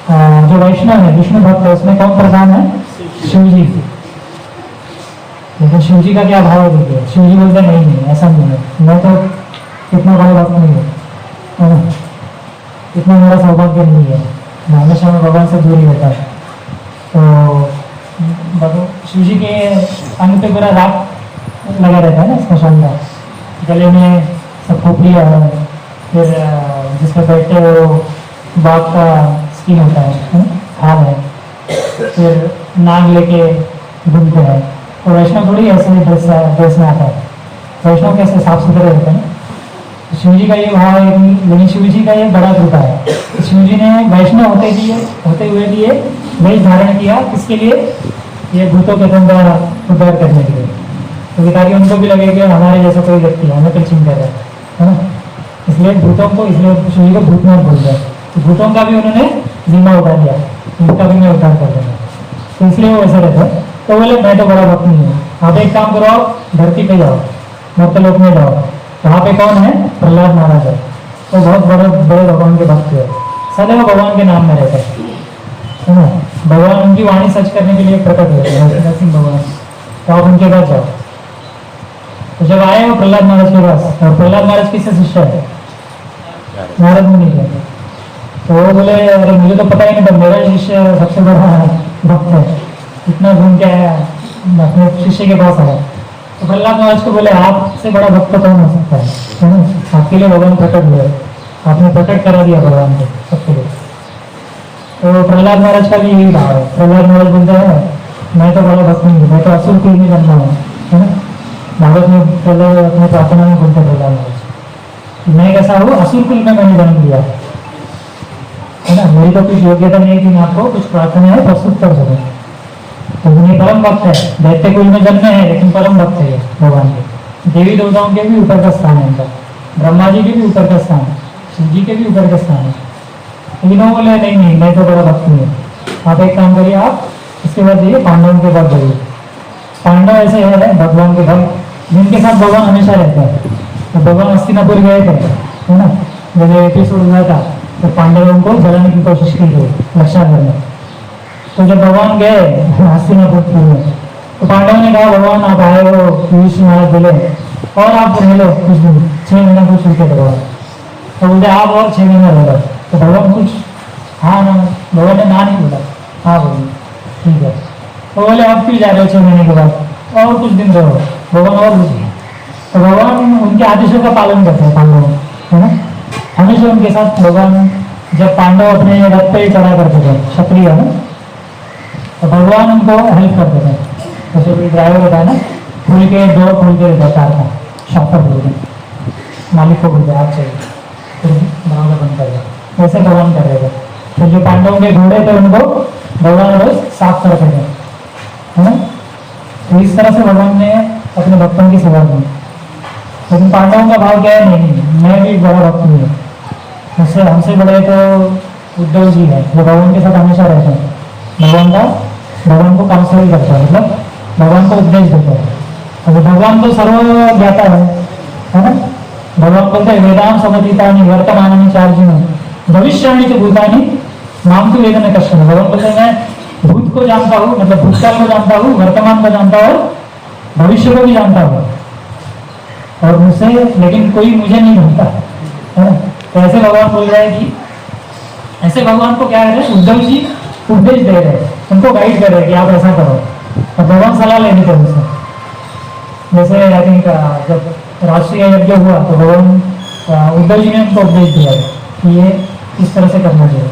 जो वैष्णव है विष्णु भक्त है उसमें कौन प्रधान है, शिव जी। लेकिन शिव जी का क्या भाव है देखिए, शिव जी बोलते नहीं ऐसा नहीं है, मैं तो इतना बड़ा भक्त नहीं है, इतना मेरा सौभाग्य नहीं है, मैं हमेशा में भगवान से दूर ही रहता है। तो शिव जी के अंग पे पूरा राख लगा रहता है ना, स्मशान का, गले में सब खोपड़ियाँ है, फिर जिस पर बैठते वो बाघ का स्किन होता है, खाल है, फिर नाग लेके घूमते हैं। तो वैष्णव थोड़ी ऐसे ड्रेस में आता है, वैष्णव कैसे साफ सुथरे रहते हैं। शिव जी का ये भाव है कि, लेकिन शिव जी का ये बड़ा कृपा है, शिव जी ने वैष्णव होते हुए भी वेश धारण किया, किसके लिए, ये भूतों के उद्धार करने के लिए, क्योंकि ताकि उनको भी लगे कि हमारे जैसा कोई व्यक्ति है, हमें प्रीचिंग कर रहा है। है ना। इसलिए भूतों को, इसलिए शिव जी को भूतनाथ बोलते हैं। तो भूतों का भी उन्होंने जिम्मा उठा दिया, इनका भी मैं उद्धार कर दूंगा, तो इसलिए वो वैसे रहते हैं। तो बोले मैं तो बड़ा भक्त नहीं हूँ, आप एक काम करो, आप धरती पे जाओ, मर्त्यलोक में जाओ, वहाँ पे कौन है, प्रहलाद महाराज है। तो बहुत बड़े बड़े भगवान के भक्त है, सदैव भगवान के नाम में रहते है ना। भगवान उनकी वाणी सच करने के लिए प्रकट हुए नरसिंह भगवान। तो आप उनके पास जाओ। तो जब आए वो प्रहलाद महाराज के पास, और प्रहलाद महाराज किससे शिष्य है, नारद मुनि के। तो वो बोले अरे मुझे तो पता ही नहीं था, मेरा शिष्य सबसे बड़ा भक्त है, इतना घूम के आया, अपने शिष्य के पास आया। तो प्रहलाद महाराज को बोले आपसे बड़ा भक्त तो कौन हो सकता है ना, आपके लिए भगवान प्रकट हुए, आपने प्रकट करा दिया भगवान को सबके लिए। तो प्रहलाद महाराज का भी यही भाव है। प्रहलाद महाराज बोलते हैं मैं तो बड़ा भक्त नहीं हूँ, मैं तो असुर कुल में जन्मा हूँ, है ना। भारत में पहले अपने प्रार्थना में बोलते प्रहलाद महाराज, मैं कैसा हूँ, असुर कुल में मैंने जन्म लिया है ना, मेरी तो कुछ योग्यता नहीं थी, मैं आपको कुछ प्रार्थना है प्रस्तुत कर सकूँ। तो उन्हें परम भक्त है, दैत्य कुल में जन्म है लेकिन परम भक्त है भगवान के। देवी देवताओं के भी ऊपर का स्थान है इनका, ब्रह्मा जी के भी ऊपर का स्थान, शिव जी के भी ऊपर का स्थान है। तीनों बोले नहीं नहीं मैं तो बड़ा भक्त नहीं हूँ, आप एक काम करिए, आप इसके बाद जाइए पांडवों के बाद जाइए। पांडव ऐसे है भगवान के भक्त जिनके साथ भगवान हमेशा रहते हैं। तो भगवान हस्तिनापुर गए थे, है ना, जब एपिसोड हुआ था तो पांडवों को जलाने की कोशिश की गई लक्षागढ़ में। तो जब भगवान गए हस्तिनापुर में, तो पांडवों ने कहा भगवान आप आए हो, युधिष्ठिर महाराज बोले और आप रह लो कुछ दिन, 6 महीना कुछ रुके भगवान। तो बोलते आप और 6 महीना रह लो। तो भगवान कुछ हाँ ना, भगवान ने ना नहीं बोला, हाँ बोलिए ठीक है। तो बोले आप क्यों जा रहे हो 6 महीने के बाद, और कुछ दिन रहो, भगवान और कुछ। तो भगवान उनके आदेशों का पालन करते हैं पांडव, है ना, हमेशा उनके साथ। भगवान जब पांडव अपने रथ पे चढ़ा करते थे, क्षत्रिय है ना, तो भगवान उनको हेल्प करते थे। जैसे कोई ड्राइवर होता है ना, खोल के डोर खोल के रहता कार का, शॉपर बोल के मालिक को बोलते आप चाहिए, फिर दरवाजा बंद कर दिया, वैसे भगवान कर रहे थे। फिर जो पांडवों के घोड़े थे उनको भगवान रोज साफ करते थे, है ना। तो इस तरह से भगवान ने अपने भक्तों की सेवा की। लेकिन पांडवों का भाव क्या है, नहीं मैं भी बड़ा भक्त नहीं हूँ, मुझसे हमसे बड़े तो उद्धव जी है जो भगवान के साथ हमेशा रहते हैं। भगवान को काउंसलिंग करता है, मतलब भगवान को उपदेश देता है। तो भगवान तो सर्व ज्ञाता है ना। भगवान बोलते हैं वेदांत समतीतानि वर्तमानानि चार्जुन भविष्याणि च भूतानि माम तु वेद न कश्चन। भगवान बोलते हैं मैं भूत को जानता हूँ, मतलब भूतकाल को जानता हूँ, वर्तमान को जानता हूँ, भविष्य को भी जानता हूँ, और मुझसे लेकिन कोई मुझे नहीं जानता, है ना। तो ऐसे भगवान बोल रहे हैं कि ऐसे भगवान को क्या है, उद्धव जी उपदेश दे रहे हैं, उनको गाइड कर रहे हैं कि आप ऐसा करो, और भगवान सलाह लेने थे उनसे। जैसे आई थिंक जब राष्ट्रीय यज्ञ हुआ तो भगवान उद्धव जी ने उनको उपदेश दिया कि ये इस तरह से करना चाहिए,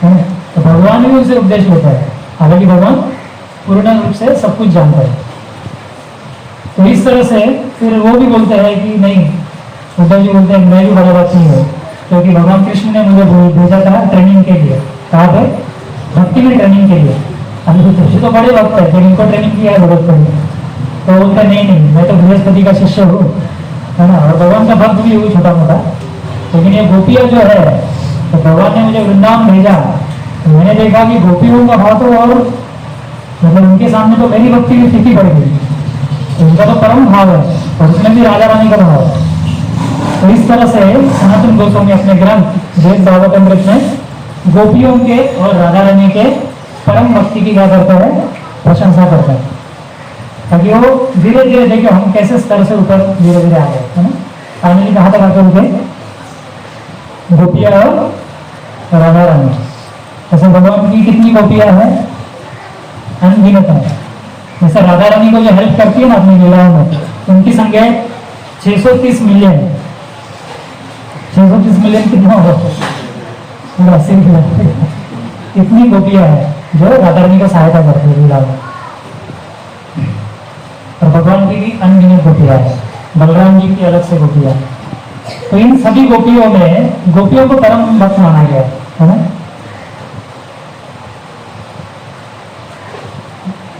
है ना। तो भगवान भी उनसे उपदेश लेता है, हालांकि भगवान पूर्ण रूप से सब कुछ जानता है। तो इस तरह से फिर वो भी बोलते हैं कि नहीं, उद्धव जी बोलते हैं मैं भी बड़ा भक्त नहीं हूँ, क्योंकि भगवान कृष्ण ने मुझे भेजा था ट्रेनिंग के लिए। कहाँ पे, भक्ति में ट्रेनिंग के लिए। अभी तो बड़े भक्त है लेकिन इनको ट्रेनिंग किया है भगवत को। तो बोलते नहीं नहीं मैं तो बृहस्पति का शिष्य हूँ, है ना, और भगवान का भक्त भी हूँ छोटा मोटा। लेकिन ये गोपियाँ जो है, तो भगवान ने मुझे वृंदावन भेजा, तो मैंने देखा कि गोपियों का भाव तो और मतलब उनके सामने तो मेरी भक्ति की फीकी पड़ गई। तो उनका तो परम भाव है और उसमें भी राजा रानी का भाव है। तो इस तरह से सनातन गोस्वामी अपने ग्रंथ वेद भागवतमृत में गोपियों के और राधा रानी के परम भक्ति की क्या करते हैं, प्रशंसा करते हैं, ताकि वो धीरे धीरे देखिए हम कैसे स्तर से ऊपर धीरे धीरे आ गए, है ना। फाइनली कहाँ तक आकर रुके, गोपियाँ और राधा रानी। जैसे भगवान की कितनी गोपियाँ हैं, अनगिनत है। जैसे राधा रानी को जो हेल्प करती है ना अपनी लीलाओं में, उनकी संख्या 630 मिलियन। 630 मिलियन कितना होगा, पूरा 80 मिलियन। इतनी गोपियाँ हैं जो राधा रानी को सहायता करती है लीलाओं में। और भगवान की भी अनगिनत गोपियाँ है, बलराम जी की अलग से गोपियाँ। तो इन सभी गोपियों में गोपियों को परम भक्त माना गया है ना।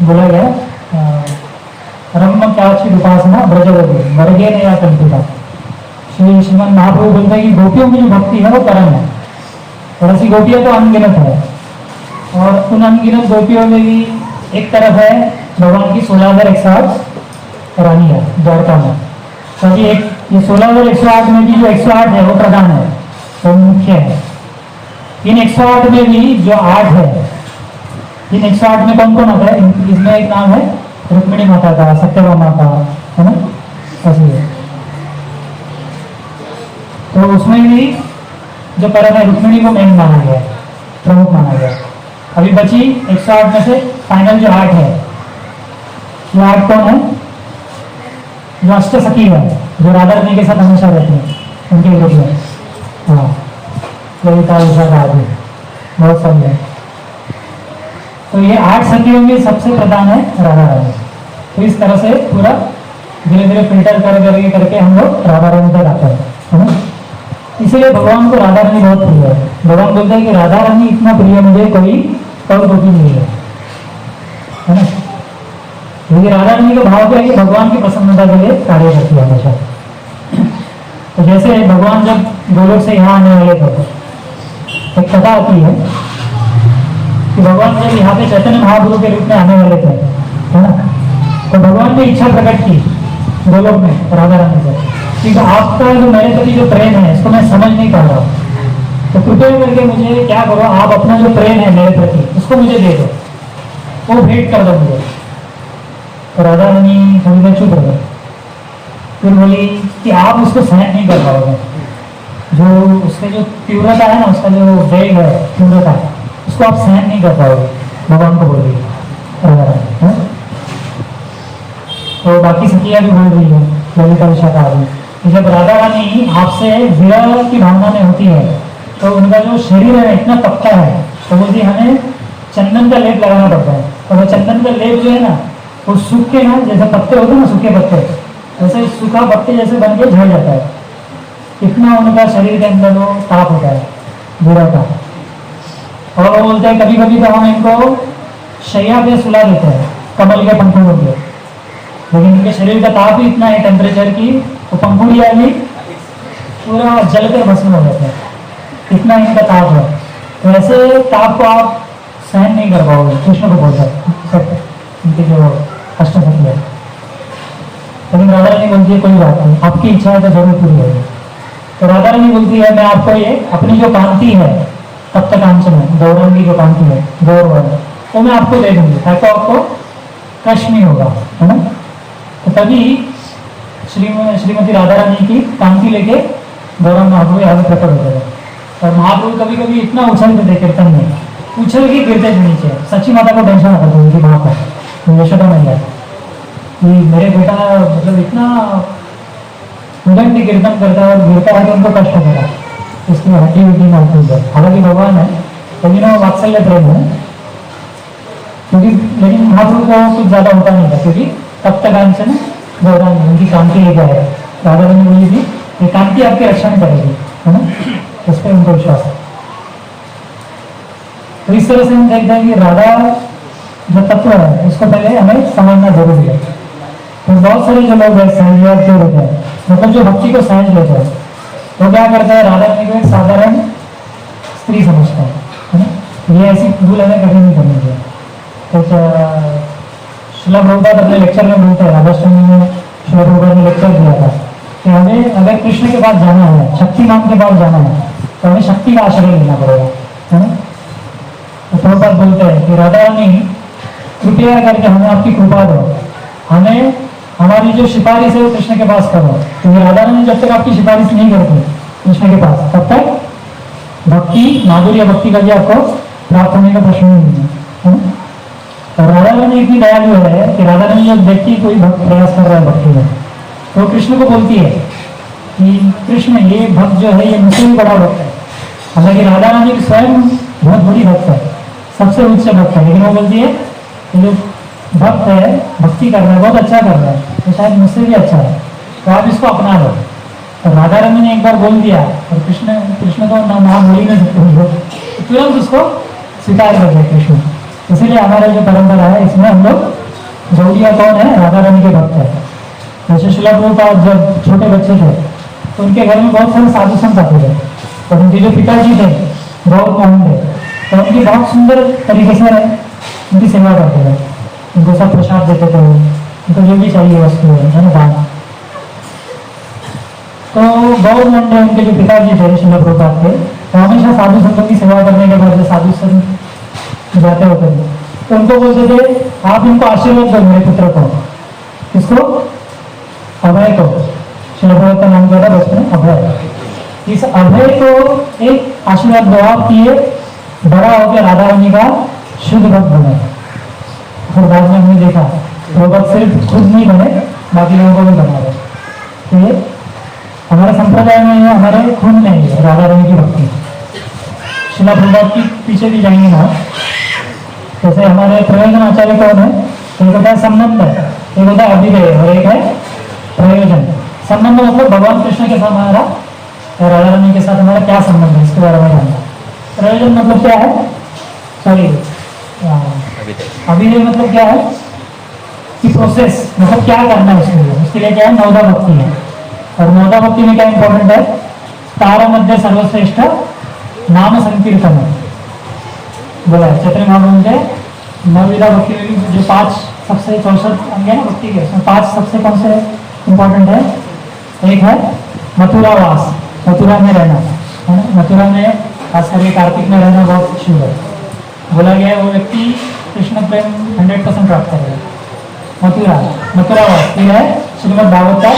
बोला गया रम्म काचिद उपासना ब्रजवती वर्गे ने या कल्पिता। श्री श्रीमन महाप्रभु बोलते हैं कि गोपियों की जो भक्ति है वो परम है, और ऐसी गोपियां तो अनगिनत है। और उन अनगिनत गोपियों में भी एक तरफ है भगवान की 16,108 रानी है द्वारका में। तो अभी एक ये 16,108 में भी जो 108 है वो प्रधान है, वो मुख्य है। इन 108 में भी जो 8 है, इन 108 में कौन कौन आता है? इसमें एक नाम है रुक्मिणी माता का, सत्यभामा का, है ना, ऐसी है। तो उसमें भी जो परम है रुक्मिणी को मेन माना गया, प्रमुख माना गया। अभी बची 108 में से फाइनल जो 8 है, ये 8 कौन है? जो अष्ट सखी है, जो राधा रानी के साथ हमेशा रहती है, उनके ग्रुप में। हाँ, ललिता, उषा का आदि बहुत सारी है। तो ये 8 सखियों में सबसे प्रधान है राधा रानी। तो इस तरह से पूरा धीरे धीरे फिल्टर करके हम लोग राधा रानी तक आते हैं, है ना। इसीलिए भगवान को राधा रानी बहुत प्रिय है। भगवान बोलते हैं कि राधा रानी इतना प्रिय मुझे कोई और गोपी नहीं है ना। क्योंकि राधा रानी का भाव क्या है कि भगवान की प्रसन्नता के लिए कार्य करती है हमेशा। तो जैसे भगवान जब गोलोक से यहाँ आने वाले थे, एक कथा आती है कि भगवान जब यहाँ पे चैतन्य महाप्रभु के रूप में आने वाले थे, है ना, तो भगवान ने इच्छा प्रकट की गोलोक में राधा रानी से कि आपका जो मेरे प्रति जो प्रेम है इसको मैं समझ नहीं पा रहा, तो कृपया करके मुझे क्या करो, आप अपना जो प्रेम है मेरे प्रति उसको मुझे दे दो, वो भेंट कर दो मुझे। तो राधा रानी थोड़ी देर चुप रहे, फिर बोली कि आप उसको सहन नहीं कर पाओगे, जो उसके जो तीव्रता है ना, उसका जो वेग है, तीव्रता, उसको आप सहन नहीं कर पाओगे। भगवान को बोल रही है राधा रानी, है? तो बाकी सखियाँ भी बोल रही है, ललिता, उषा का आदि। जब राधा रानी आपसे विरह की भावना में होती है तो उनका जो शरीर है इतना पक्का है, तो बोलती हमें चंदन का लेप लगाना पड़ता है। और वो चंदन का लेप जो है ना, वो सूख के ना, जैसे पत्ते होते हैं ना, सूखे पत्ते, वैसे सूखा पत्ते जैसे बन के झड़ जाता है। इतना उनका शरीर के अंदर वो ताप होता है विरह का। और वो बोलते हैं कभी कभी तो हम इनको शैया पे सुला देते हैं कमल के पंखुड़ों पे, लेकिन इनके शरीर का ताप ही इतना है टेम्परेचर की वो पंखुड़ियाँ भी पूरा जल कर भस्म हो जाता है, इतना इनका ताप है। तो ऐसे ताप को आप सहन नहीं कर पाओगे, कृष्ण को बोलता है इनके जो अष्ट सखी है। लेकिन राधा रानी बोलती है कोई बात नहीं, आपकी इच्छा है तो जरूर पूरी होगी। तो राधा रानी बोलती है मैं आपको ये अपनी जो कांति है तप्त कांचन है, गौरंगी जो कांति है गौरवर्ण, वो मैं आपको दे दूंगी ताकि आपको कष्ट नहीं होगा, है ना। तो तभी श्रीमती राधा रानी की कांति लेके गौरव महाप्रभु यहाँ पे प्रकट होते हैं। और महाप्रभु कभी कभी इतना उछलते थे कीर्तन में, उछल के गिरते थे नीचे। सच्ची माता को टेंशन आता था उनकी माँ को, यशोदा मैया, कि मेरे बेटा मतलब इतना उदंड कीर्तन करता है और गिरता है तो उनको कष्ट होता है, इसकी हड्डी उड्डी मारती है। हालांकि भगवान है लेकिन वो वात्सल्य प्रेम है, क्योंकि लेकिन महाप्रभु को कुछ ज्यादा होता नहीं था, क्योंकि तब तक कांचन गौरांगी उनकी कांति एक है। राधा रानी बोली थी ये कांति आपकी रक्षण करेगी, है ना, उस पर उनको विश्वास है। तो इस तरह से हम देखते हैं कि राधा जो तत्व है उसको पहले हमें समझना जरूरी है। तो बहुत सारे जो लोग हैं सहज जो होते हैं, मतलब जो भक्ति को सहज लेते हैं, वो क्या करते हैं, राधा रानी को एक साधारण स्त्री समझते हैं, है ना। ये ऐसी भूल हमें कभी नहीं करनी चाहिए। तो शिला प्रभुपाद अपने लेक्चर में बोलते हैं, राधाष्टमी में शिला प्रभुपाद ने लेक्चर दिया था कि हमें अगर कृष्ण के पास जाना है, शक्तिमान के पास जाना है, तो हमें शक्ति का आश्रय लेना पड़ेगा, है ना। तो प्रभुपाद बोलते हैं कि राधा रानी कृपया करके हमें आपकी कृपा दो, हमें हमारी जो सिफारिश है वो कृष्ण के पास करो, क्योंकि राधा रानी जब तक आपकी सिफारिश नहीं करती कृष्ण के पास तब तक भक्ति माधुर्य भक्ति का भी आपको प्राप्त होने का प्रश्न नहीं है। और राधा रानी इतनी दयालु है कि राधा रानी जब देखती कोई भक्त प्रयास कर रहा है भक्ति में, तो कृष्ण को बोलती है कि कृष्ण ये भक्त जो है ये मुझसे भी बड़ा भक्त है। हालांकि राधा रानी स्वयं बहुत बड़ी भक्त है, सबसे उच्च भक्त है, लेकिन वो बोलती है जो भक्त है भक्ति कर रहा है बहुत अच्छा कर रहा है, तो शायद मुझसे भी अच्छा है, तो आप इसको अपना लो। तो राधा रानी ने एक बार बोल दिया और कृष्ण को ना बोल ही नहीं सकते, तुरंत उसको स्वीकार कर दिया कृष्ण। इसीलिए हमारे जो परंपरा है इसमें हम लोग जोड़िया कौन है, राधा रानी के भक्त है। जैसे शिला प्रभुपाद जब छोटे बच्चे थे तो उनके घर में बहुत सारे साधु संत आते थे। और उनके जो पिताजी थे बहुत मोहन थे, तो उनकी बहुत सुंदर तरीके से उनकी सेवा करते थे, उनको सब प्रसाद देते थे, उनको जो भी चाहिए वस्तु है ना दान। तो गौर मंडे उनके जो पिताजी थे शिला प्रभुपाद के, तो हमेशा साधु संतों की सेवा करने के बाद साधु संत जाते होते थे, तो उनको बोलते थे आप इनको आशीर्वाद दो मेरे पुत्र को, किसको? अभय को। शिला प्रभुपाद का नाम क्या था बचपन? अभय। इस अभय को एक आशीर्वाद दो आप कि ये बड़ा होकर राधा रानी का शुद्ध भक्त बने। फिर बाद में हमने देखा वो भक्त सिर्फ खुद नहीं बने, बाकी लोगों को भी बना रहे। तो ये हमारे संप्रदाय में है, हमारे खून में है राधा रानी की भक्ति। शिला प्रभुपाद की पीछे भी जाएंगे ना, जैसे हमारे प्रयोजन आचार्य कौन है? एक होता है संबंध, एक होता है अभिधेय और एक है प्रयोजन। संबंध मतलब भगवान कृष्ण के साथ हमारा और राधा रानी के साथ हमारा क्या संबंध है, इसके बारे में जानना। प्रयोजन मतलब क्या है? सॉरी, अभिधेय मतलब क्या है कि प्रोसेस, मतलब क्या करना है उसके लिए क्या है? नवदा भक्ति है। और नवदा भक्ति में क्या इंपॉर्टेंट है? तारा मध्य सर्वश्रेष्ठ नाम संकीर्तन बोला है चैतन्य महाप्रभु के नवविधा भक्ति में भी जो 5 सबसे 64 अंग है ना भक्ति के, उसमें 5 सबसे कौन से इंपॉर्टेंट है? एक है मथुरा वास, मथुरा में रहना है ना, मथुरा में खास करके कार्तिक में रहना बहुत शुभ है। बोला गया है वो व्यक्ति कृष्ण प्रेम 100% प्राप्त करेगा। मथुरा वास। फिर है श्रीमद् भागवत का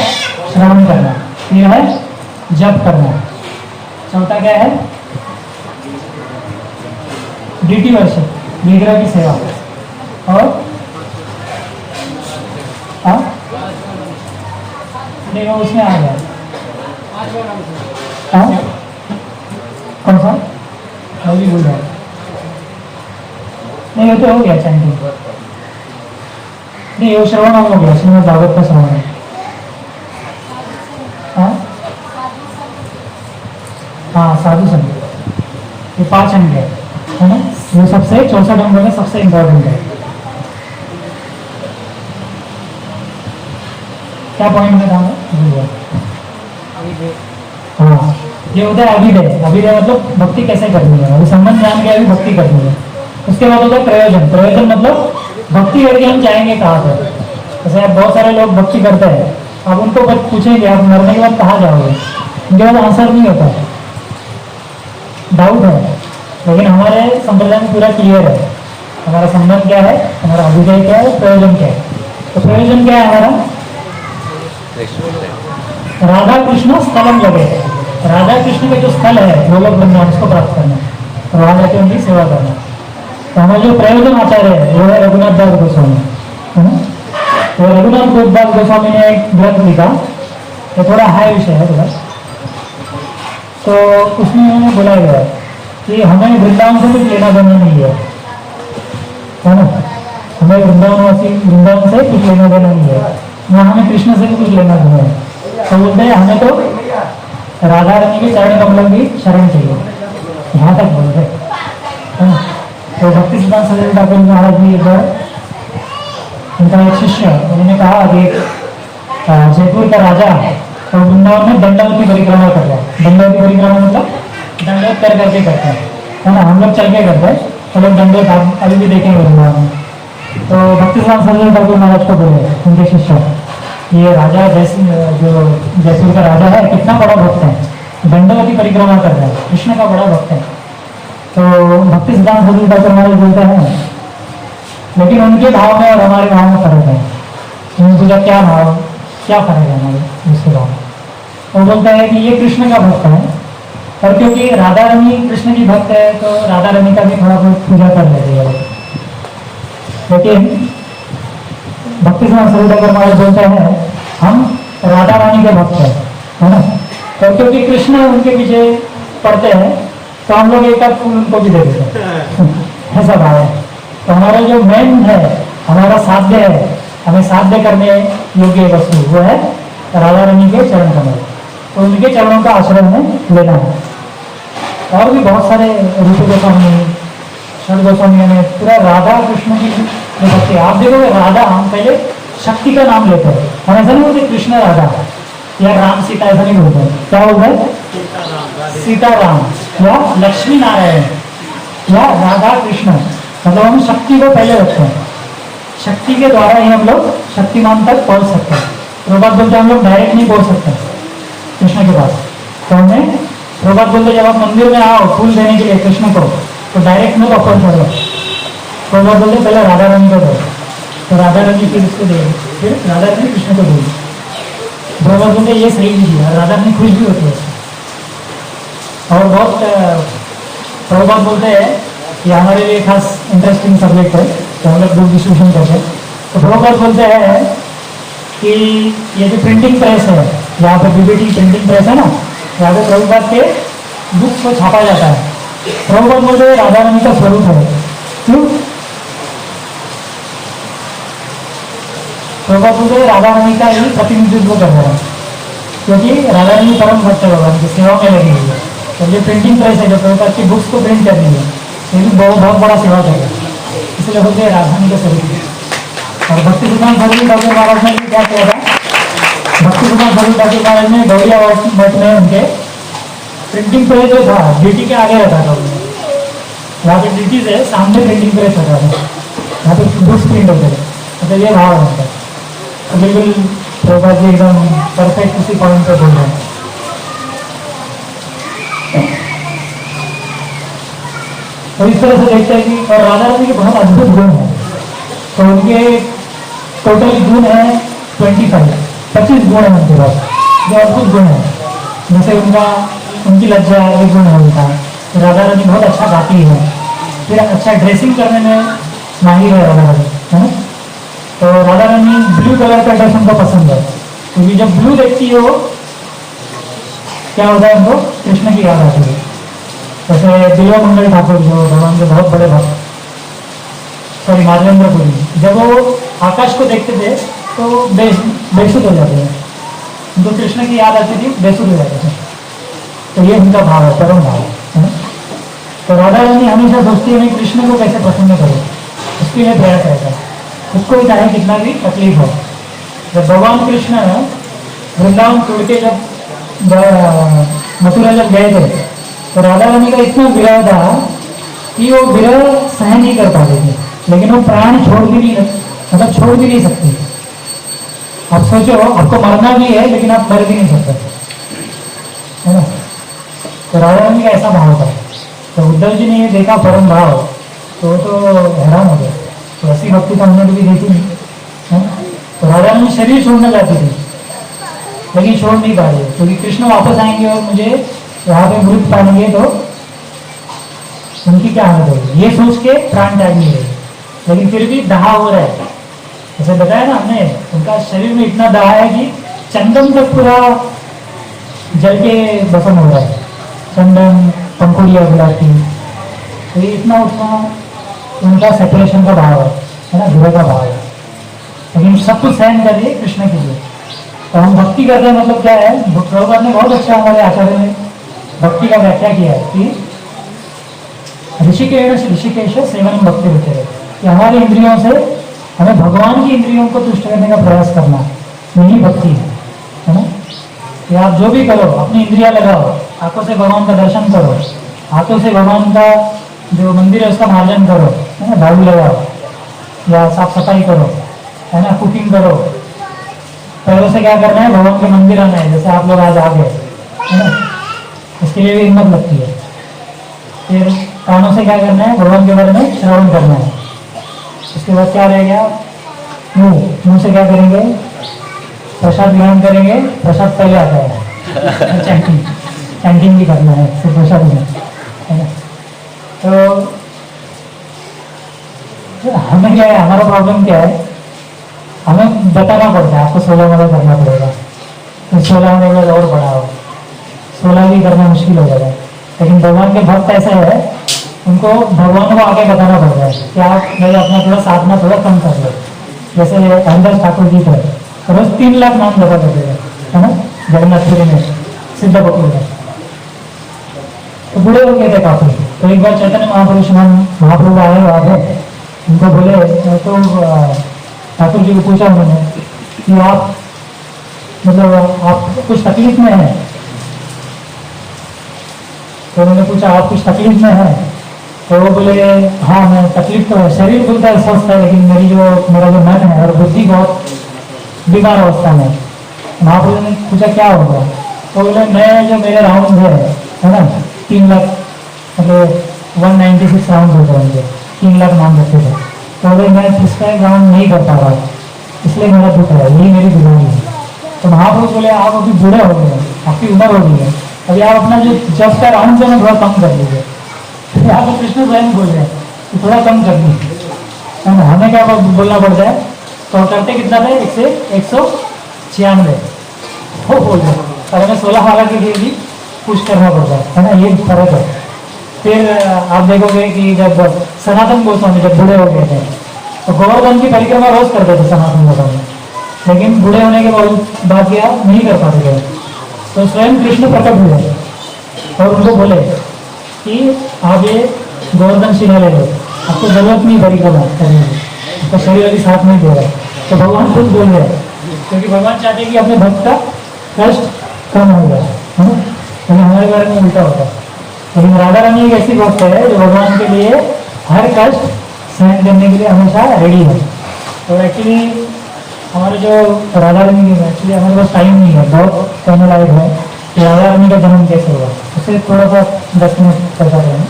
श्रवण करना, फिर है जप करना, चौथा क्या है? डीटी वर्षिप, विग्रह की सेवा। और नहीं वो उसमें आ गया कौन सा? अभी भूल रहा नहीं, वो तो हो गया चैंटिंग। नहीं वो श्रवण हो गया, श्रीमद् भागवत का श्रवण। हाँ साधु संत, ये 5 अंग है ना, ये सबसे 64 अंगों में सबसे इंपॉर्टेंट है। क्या पॉइंट में था? हाँ ये होता है अभिधेय। अभिधेय मतलब भक्ति कैसे करनी है, अभी संबंध जान के अभी भक्ति करनी है। उसके बाद होता है प्रयोजन। प्रयोजन मतलब भक्ति करके हम जाएंगे कहाँ पर। जैसे अब बहुत सारे लोग भक्ति करते हैं, अब उनको बस पूछेंगे आप मरने के बाद कहाँ जाओगे, उनके बाद आंसर नहीं होता है, डाउट है। लेकिन हमारे संप्रदाय में पूरा क्लियर है हमारा संबंध क्या है, हमारा अभिधेय क्या है, प्रयोजन क्या है। तो प्रयोजन क्या है हमारा? राधा कृष्ण स्थलम लगे, राधा कृष्ण का जो स्थल है वो लोग वृंदावन उसको प्राप्त करना, तो वहां जाके उनकी सेवा करना। तो हमारे जो प्रयोजन आचार्य है वो है रघुनाथ दास गोस्वामी, है ना। तो रघुनाथ दास गोस्वामी ने एक ग्रंथ लिखा, तो थोड़ा हाई विषय है थोड़ा, तो उसमें उन्होंने बोला गया कि हमें वृंदावन से कुछ लेना देना नहीं है ना, हमें वृंदावन से कुछ लेना देना नहीं है, ना हमें कृष्ण से भी कुछ लेना देना है। तो बोलते हैं हमें तो राधा रानी के चरण कमलों की शरण चाहिए, यहाँ तक बोलते है ना। तो भक्ति सिद्धांत सरस्वती ठाकुर महाराज जी एक बार उनका एक शिष्य उन्होंने कहा कि जयपुर का राजा तो वृंदावन में दंडवती परिक्रमा कर रहा है। दंडवती परिक्रमा मतलब दंडवत कर करके करते हैं, है ना। हम लोग चल के करते हैं, तो लोग दंडवत अभी भी देखेंगे वृंदावन में। तो भक्ति सिद्धांत सरस्वती ठाकुर महाराज को बोले उनके शिष्य, ये राजा जयपुर का राजा है, कितना बड़ा भक्त है, दंडवती परिक्रमा कर रहा है, कृष्ण का बड़ा भक्त है। तो भक्ति सिद्धांत सरस्वती ठाकुर महाराज बोलते हैं लेकिन उनके भाव में और हमारे भाव में फर्क है। उनका क्या भाव, क्या फर्क है हमारे उसके भाव में? वो बोलता है कि ये कृष्ण का भक्त है, और क्योंकि राधा रानी कृष्ण की भक्त है तो राधा रानी का भी थोड़ा बहुत पूजा कर लेते हैं। लेकिन भक्ति सिद्धांत सरस्वती ठाकुर महाराज बोलते हैं हम राधा रानी के भक्त हैं, है ना। तो क्योंकि कृष्ण उनके पीछे पड़ते हैं तो हम लोग एक आध फूल उनको भी दे देते हैं, ऐसा भाव है। तो हमारा जो मेन है, हमारा साध्य है, हमें साध्य करने योग्य वस्तु वो है राधा रानी के चरण कमल, तो उनके चरणों का आश्रय हमें लेना है। और भी बहुत सारे रूप गोस्वामी, षड गोस्वामी ने पूरा राधा कृष्ण की जो भक्ति, आप देखोगे राधा, हम पहले शक्ति का नाम लेते हैं, हम ऐसा नहीं बोलते कृष्ण राधा, या राम सीता ऐसा नहीं बोलते हैं, क्या बोलते हैं? सीताराम या लक्ष्मी नारायण या राधा कृष्ण। मतलब हम शक्ति को पहले रखते हैं, शक्ति के द्वारा ही हम लोग शक्तिमान तक पहुंच सकते हैं। प्रभात बोलते हम लोग डायरेक्ट नहीं पहुंच सकते कृष्ण के पास। तो हमें प्रभात बोलते जब आप मंदिर में आओ फूल देने के लिए कृष्ण को, तो डायरेक्ट मत अप्रोच करो। प्रभात बोलते पहले राधा रानी को दो, तो राधा रानी फिर उसको देगी, फिर राधा रानी कृष्ण को देगी। प्रभात बोलते ये सही नहीं है, राधा रानी खुश भी होती है। और बहुत प्रभात बोलते हैं कि हमारे लिए खास इंटरेस्टिंग सब्जेक्ट है, तो हम लोग बुक डिस्ट्रीब्यूशन करते हैं। तो प्रभात बोलते हैं कि ये जो प्रिंटिंग प्रेस है, यहाँ पे बीबीटी प्रिंटिंग प्रेस है ना, यहाँ पे प्रभुपाद के बुक्स को छापा जाता है। प्रभुपाद बोलते हैं राधा रानी का स्वरूप है। क्यों? प्रभुपाद बोलते हैं राधा रानी का ही प्रतिनिधित्व कर रहा है, क्योंकि राधा रानी परम भक्त है, भगवान की सेवा में लगी हुई है। तो ये प्रिंटिंग प्रेस है जो प्रभुपाद की बुक्स को प्रिंट करनी है, ये भी बहुत बड़ा सेवा करेगा, इसलिए बोलते हैं राधा रानी का स्वरूप है। और भक्ति सिद्धांत सरस्वती ठाकुर महाराज ने भी क्या किया था? भक्ति सिद्धांत सरस्वती ठाकुर महाराज ने गौड़िया मठ में उनके प्रिंटिंग प्रेस जो था डीटी के आगे रखा था उन्होंने। यहाँ पे डीटी से सामने प्रिंटिंग प्रेस रखा था, यहाँ पे बुक्स प्रिंट होते थे। मतलब ये भाव है उनका। तो बिल्कुल प्रभुपाद जी एकदम परफेक्ट उसी पॉइंट पे बोल रहे हैं। तो इस तरह से देखते हैं कि और राधा रानी के बहुत अद्भुत गुण हैं। तो उनके टोटल गुण है 25 गुण है उनके पास, जो अद्भुत गुण है। जैसे उनकी लज्जा एक गुण है उनका। राधा रानी बहुत अच्छा गाती है, फिर अच्छा ड्रेसिंग करने में माहिर है राधा रानी, है ना। तो राधा रानी ब्लू कलर का ड्रेस उनको पसंद है, क्योंकि जब ब्लू देखती है वो क्या होता है, उनको कृष्ण की याद आती है। जैसे बिल्वा मंगल ठाकुर जो भगवान के बहुत बड़े भक्त, सॉरी माधवेंद्रपुरी, जब वो आकाश को देखते थे तो बेसुध हो जाते हैं, उनको कृष्ण की याद आती थी, बेसुध हो जाते थे। तो ये उनका भाव है, परम भाव है। तो राधा रानी हमेशा सोचती है मैं कृष्ण को कैसे प्रसन्न करूँ, उसके लिए प्रयास रहता है, उसको भी चाहे कितना भी तकलीफ हो। जब भगवान कृष्ण वृंदावन छोड़ के जब मथुरा जब गए थे, तो राधा रानी का इतना विरह था कि वो विरह सहन नहीं कर पाते थे, लेकिन वो प्राण छोड़ भी नहीं सकती। आप सोचो, आपको मरना भी है लेकिन आप मर भी नहीं सकते, है ना। तो राधा रानी का ऐसा भाव था। तो उद्धव जी ने ये देखा परम भाव, तो वो तो हैरान हो गया। तो ऐसी भक्ति तो हमने कभी देखी नहीं, है ना। तो राधा रानी शरीर छोड़ना चाहती थी, लेकिन छोड़ नहीं पा रही, क्योंकि कृष्ण वापस आएंगे और मुझे यहाँ पे मृत पाएंगे तो उनकी क्या हालत होगी, ये सोच के प्राण त्याग नहीं रही। लेकिन फिर भी दहा हो रहा है, जैसे बताया ना हमने, उनका शरीर में इतना दहा है कि चंदन तक पूरा जल के भस्म हो रहा है, चंदन पंखुड़िया गुलाटी। तो ये इतना उनका सेपरेशन का भाव है ना, विरह का भाव है। लेकिन सब कुछ सहन कर रही है कृष्ण के लिए। तो हम भक्ति करते हैं, मतलब क्या है, प्रभुपाद ने बहुत अच्छा हमारे आचार्य ने भक्ति का व्याख्या किया है कि ऋषिकेश सेवन भक्ति होते हैं, कि हमारी इंद्रियों से हमें भगवान की इंद्रियों को तुष्ट करने का प्रयास करना, यही भक्ति है ना। कि आप जो भी करो, अपनी इंद्रिया लगाओ, आंखों से भगवान का दर्शन करो, हाथों से भगवान का जो मंदिर है उसका मार्जन करो, है ना, झाड़ू लगाओ या साफ सफाई करो, है ना, कुकिंग करो। पैरों से क्या करना है, भगवान के मंदिर आना है, जैसे आप लोग आज आ गए, है ना, इसके लिए भी हिम्मत लगती है। फिर कानों से क्या करना है, भगवान के बारे में श्रवण करना है। उसके बाद क्या रह गया, मुंह से क्या करेंगे, प्रसाद ग्रहण करेंगे। प्रसाद पहले आता है, चैंटिंग भी करना है, फिर प्रसाद में, है ना। तो हमें क्या है, हमारा प्रॉब्लम क्या है, हमें बताना पड़ता है आपको 16 वाला करना पड़ेगा, फिर 16 होने के बाद और बढ़ाओ, 16 भी करना मुश्किल हो जाएगा। लेकिन भगवान के भक्त ऐसे है, उनको भगवान को आगे बताना पड़ता है कि आप मेरे अपना थोड़ा साधना थोड़ा कम कर लो। जैसे हरिदास ठाकुर जी थे, रोज 3 लाख नाम जपा करते थे, है ना, जगन्नाथपुरी में सिद्ध बकुल में। तो बूढ़े हो गए थे काफी। तो एक बार चैतन्य महाप्रभु आए वहाँ पे, उनको बोले, तो ठाकुर जी को पूछा उन्होंने कि आप मतलब आप कुछ तकलीफ में है? तो उन्होंने पूछा आप कुछ तकलीफ में है? तो वो बोले हाँ मैं तकलीफ तो है, शरीर बोलता है स्वस्थ है, लेकिन मेरा जो मन है और बुद्धि बहुत बीमार अवस्था में। महाप्रभु ने पूछा क्या होगा? तो बोले मैं जो मेरे राउंड है ना 3 लाख, मतलब 196 राउंड होते हैं उनके, 3 लाख नाम रखे थे। तो बोले मैं प्रिस्क्राइब राउंड नहीं कर पा रहा, इसलिए मेरा दुख है, यही मेरी बीमारी है। तो महाप्रभु बोले आप अभी बूढ़े हो गए, आपकी उम्र हो गई है, अभी आप अपना जो जब का राउंड जो है थोड़ा कम कर लीजिए। यहाँ तो कृष्ण स्वयं बोल रहे हैं कि थोड़ा कम कर लीजिए, हमें क्या बोलना पड़ता है? तो करते कितना था? 196 वो बोल रहे हैं, और हमें 16 वाला के लिए भी पुश करना पड़ता है ना, ये फर्क है। फिर आप देखोगे कि जब सनातन गोस्वामी जब बूढ़े हो गए थे तो गोवर्धन की परिक्रमा रोज करते थे सनातन गोस्वामी, लेकिन बूढ़े होने के बाद क्या नहीं कर पाते थे। तो स्वयं कृष्ण प्रकट हुए और उनको बोले कि आप ये गोवर्धन शिला ले लो, आपको जरूरत नहीं परिक्रमा करने की, आपका शरीर अभी साथ नहीं दे रहा है। तो भगवान खुद बोल रहे हैं, क्योंकि भगवान चाहते हैं कि अपने भक्त का कष्ट कम हो जाए, है ना। लेकिन हमारे बारे में उल्टा होता है। लेकिन राधा रानी एक ऐसी भक्त है जो भगवान के लिए हर कष्ट सहन करने के लिए हमेशा रेडी है। तो एक्चुअली हमारे जो राधा रानी की एक्चुअली हमारे पास टाइम नहीं है, बहुत कहने लायक है कि राधा रानी का जन्म कैसे हुआ, उससे थोड़ा सा 10 मिनट चर्चा करेंगे।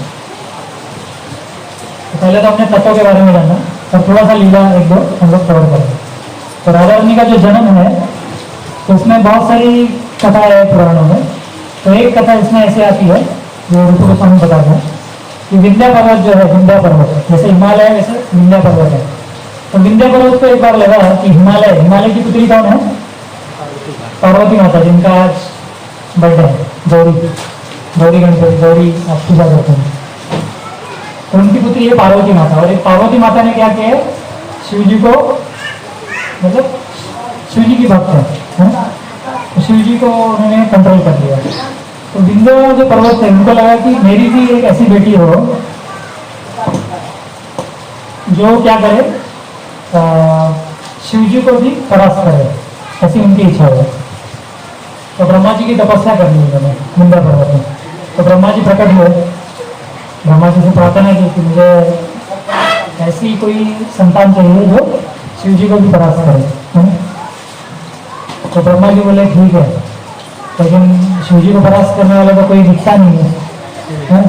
तो पहले तो अपने तत्वों के बारे में जानना और थोड़ा सा लीला एक दो हम लोग कवर करेंगे। तो राधा रानी का जो जन्म है तो उसमें बहुत सारी कथा है पुराणों में। तो एक कथा इसमें ऐसी आती है जो ऋतु गोस्वामी बताते हैं कि विंध्या पर्वत जो है, विंध्या पर्वत जैसे हिमालय वैसे विंध्या पर्वत है। तो विंध्या पर्वत को एक बार लगा कि हिमालय की पुत्री कौन है? पार्वती माता, जिनका आज बर्थडे है, गौरी गणपति, गौरी आप पूजा करते हैं। तो उनकी पुत्री है पार्वती माता, और एक पार्वती माता ने क्या किया? शिव जी को, मतलब शिव जी की भक्त है ना, तो शिव जी को उन्होंने कंट्रोल कर लिया। तो विंध्या जो पर्वत है उनको लगा कि मेरी भी एक ऐसी बेटी हो जो क्या करे, शिव जी को भी परास्त करे, ऐसी उनकी इच्छा है। तो ब्रह्मा जी की तपस्या करनी उन्होंने विंध्या पर्वत में। तो ब्रह्मा जी प्रकट हुए, ब्रह्मा जी से प्रार्थना की कि मुझे ऐसी कोई संतान चाहिए जो शिव जी को भी परास्त करे। तो ब्रह्मा जी बोले ठीक है, लेकिन शिव जी को परास्त करने वाला तो कोई दिखता नहीं है,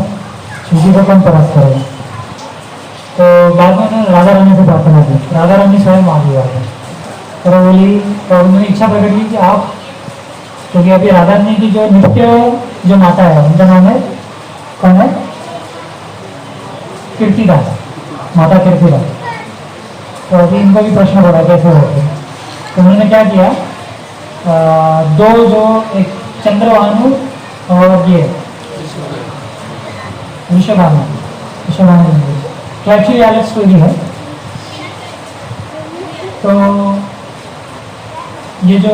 शिव जी को कौन परास्त करेगा? तो बाद में उन्होंने राधा रानी से प्रार्थना की, राधा रानी स्वयं आ गई आगे। तो बोली, और उन्होंने इच्छा प्रकट की कि आप, क्योंकि अभी राधा रानी की जो नित्य जो माता है उनका नाम है कौन है? कीर्तिदास, माता कीर्तिदास। तो अभी इनको भी प्रश्न पड़ा कैसे होते। तो उन्होंने क्या किया, दो जो एक चंद्रभानु और ये विश्वभानु तो एक्चुअली अलग स्टोरी है। तो ये जो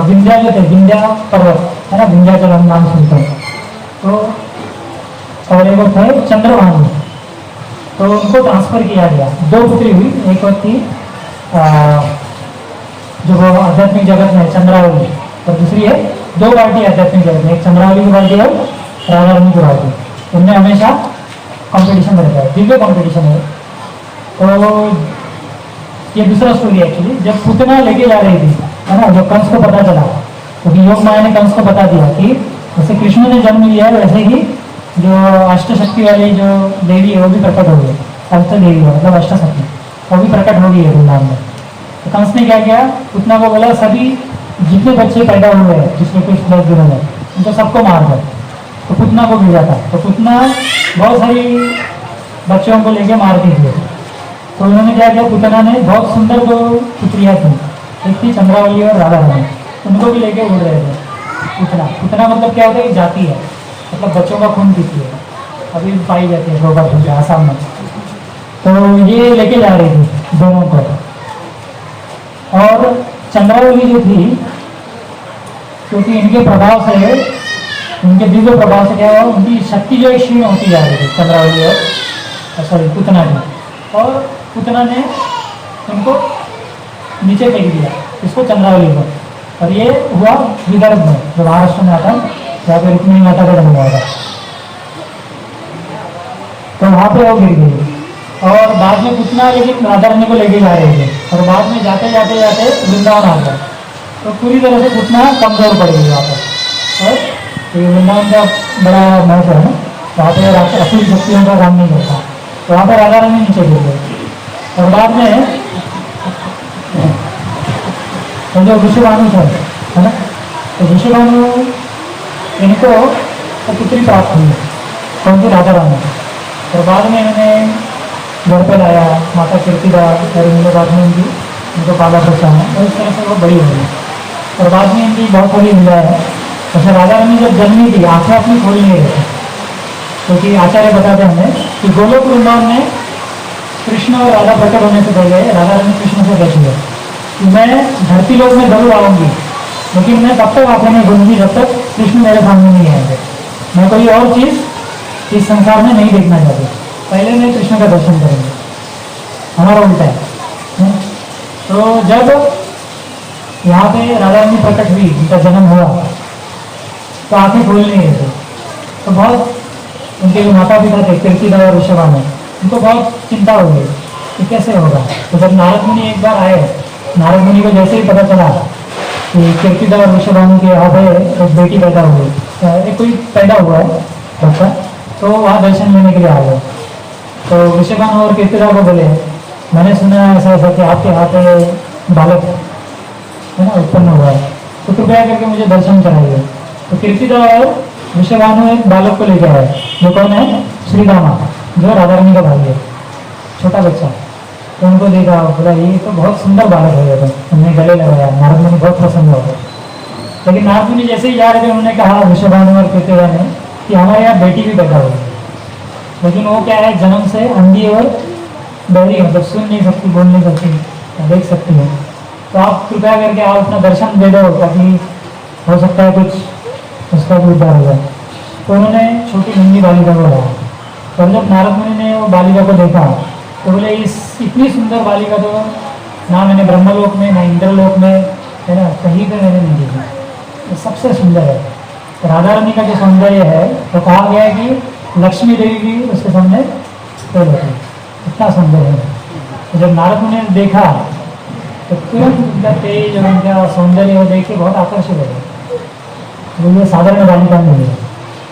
विंध्या जो थे, विंध्या पर्वत है ना, विंध्याचल हम नाम सुनते हैं। तो और एक थे चंद्रभानु, तो उनको ट्रांसफर किया गया। 2 पुत्री हुई, एक थी जो आध्यात्मिक जगत में चंद्रावली, और दूसरी है 2 पार्टी आध्यात्मिक जगत में, एक चंद्रावली की पार्टी और राधा रानी की पार्टी। उनमें हमेशा कंपटीशन रहता है, दिव्य कंपटीशन है। तो ये दूसरा स्टोरी एक्चुअली, जब पूतना लेके जा रही थी है ना, जब कंस को पता चला, क्योंकि योग माया ने कंस को बता दिया कि जैसे कृष्ण ने जन्म लिया है वैसे ही जो अष्टशक्ति वाली जो देवी है वो भी प्रकट हो गई, अष्ट देवी है मतलब अष्टशक्ति, वो भी प्रकट हो गई है वृंदावन में। तो कंस ने क्या किया, पूतना को बोला सभी जितने बच्चे पैदा हुए हैं पिछले कुछ 10 दिनों में उनको सबको मार दो। तो पूतना को भेजा था, तो पूतना बहुत सारी बच्चों को लेके मारती थी। तो उन्होंने क्या किया, पूतना ने बहुत सुंदर 2 पुत्रियाँ थी, एक थी चंद्रावली और राधा रानी, उनको भी लेके उड़ रहे थे। पूतना मतलब क्या होता है, जाति है, मतलब बच्चों का खून पीती है, अभी पाई जाती है गोपाल आसाम में। तो ये लेके जा रही थी दोनों को, और चंद्रावली जो थी, क्योंकि इनके प्रभाव से, उनके दिव्य प्रभाव से क्या हुआ, उनकी शक्ति जो क्षीण होती जा रही थी चंद्रावली और सॉरी पूतना की, और पूतना ने उनको नीचे फेंक दिया, इसको चंद्रावली को। और ये हुआ विदर्भ में, जो महाराष्ट्र में आता है, जहाँ पे रुक्मिणी माता का जन्म हुआ था। तो वहाँ पे वो गिर गई और बाद में पूछना, लेकिन राधा रानी को लेके जा रहे थे और बाद में जाते जाते जाते वृंदावन आ गया, तो पूरी तरह से घुटना कमजोर पड़ गई वहाँ पर। और ये वृंदावन का बड़ा महत्व है ना, वहाँ पे असुर शक्तियों का काम नहीं करता, तो वहाँ पर राधा रानी नीचे गिर गई। और बाद में तो जो विश्वभानु थे, है ना, तो विश्वभानु इनको तो पुत्री प्राप्त हुई, कौन सी राधा रानी। और बाद में इन्हें घर पर लाया माता कीर्तिदा, और इनके बाद में इनको पाला पोसा है और इस तरह से वो बड़ी हो गई। और बाद में इनकी बहुत बड़ी लीला है। जैसे राधा रानी जब जन्मी थी आँखें अपनी खोल नहीं रही, क्योंकि आचार्य बताते हैं कि गोलोक वृंदावन में कृष्ण और राधा प्रकट होने से पहले राधा रानी कृष्ण से कहती है कि मैं धरती लोक में जरूर आऊँगी, लेकिन मैं तब तक आंखें नहीं खोलूंगी जब तक कृष्ण मेरे सामने नहीं आएंगे। मैं कोई और चीज़ इस संसार में नहीं देखना चाहती, पहले मैं कृष्ण का दर्शन करूँगी। हमारा उल्टा है। तो जब यहाँ पे राधा रानी प्रकट हुई, उनका जन्म हुआ, तो आंखें खोल नहीं रहे थे। तो बहुत उनके जो माता पिता थे कीर्तिदा और विश्वभानु, उनको बहुत चिंता हो गई कि कैसे होगा। तो जब नारद मुनि एक बार आए, नारद मुनि को जैसे ही पता चला कि कीर्तिदा और विश्वभानु के यहाँ पे एक बेटी पैदा हुई, एक कोई पैदा हुआ है बच्चा, तो वहाँ दर्शन लेने के लिए आ गए। तो विश्वभानु और कीर्तिदा को बोले, मैंने सुना है ऐसा ऐसा कि आपके यहाँ पे बालक है ना उत्पन्न हुआ है, तो कृपया करके मुझे दर्शन कराइए। तो कीर्तिदा और विश्वभानु एक बालक को लेकर आए, जो कौन है, श्रीदामा, जो राधा रानी का भाई है, छोटा बच्चा। तो उनको देखा, बोला ये तो बहुत सुंदर बालक है, तो हमने गले लगाया। नारद मुनि बहुत प्रसन्न हो गए। लेकिन नारद मुनि जैसे ही जा रहे थे, उन्होंने कहा विश्वभानु और कीर्तिदा ने कि हमारे यहाँ बेटी भी पैदा हुई, लेकिन वो क्या है, जन्म से अंधी और बहरी, मतलब सुन नहीं सकती, बोल नहीं सकती, देख सकती है। तो आप कृपया करके आप अपना दर्शन दे दो, ताकि हो सकता है कुछ उसका भी उद्धार हो जाए। तो उन्होंने छोटी नन्ही बालिका को लाया। तो जब नारद मुनि ने वो बालिका को देखा, तो बोले इस इतनी सुंदर बालिका तो ना मैंने ब्रह्मलोक में, ना इंद्रलोक में, है ना, कहीं पर मैंने नहीं देखी, तो सबसे सुंदर है। तो राधा रानी का जो सौंदर्य है, तो कहा गया है कि लक्ष्मी देवी भी उसके सामने फेल होती, इतना सौंदर्य है। तो जब नारद मुनि ने देखा, तो तुरंत उनका तेज और उनका सौंदर्य देख के बहुत आकर्षित हो गए। तो ये साधारण बालिका नहीं है,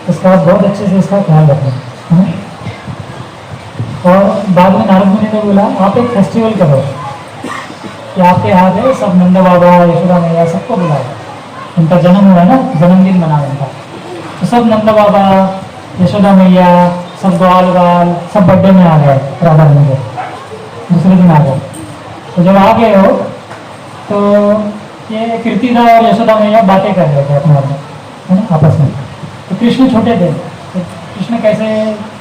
इसका आप बहुत अच्छे से इसका ख्याल रखें। और बाद में नारद मुनि ने बोला, आप एक फेस्टिवल करो कि आपके यहाँ पे सब नंद बाबा, यशोदा मैया, सबको बुलाओ। उनका जन्म हुआ है ना, जन्मदिन मना उनका, तो सब नंद बाबा, यशोदा मैया, सब ग्वाल बाल, सब बर्थडे में आ गए राधा रानी के, दूसरे दिन आ गए। तो जब आ गए हो, तो ये कीर्तिदा और यशोदा मैया बातें कर रहे थे अपने आप में, है ना, आपस में। तो कृष्ण छोटे थे, तो कृष्ण कैसे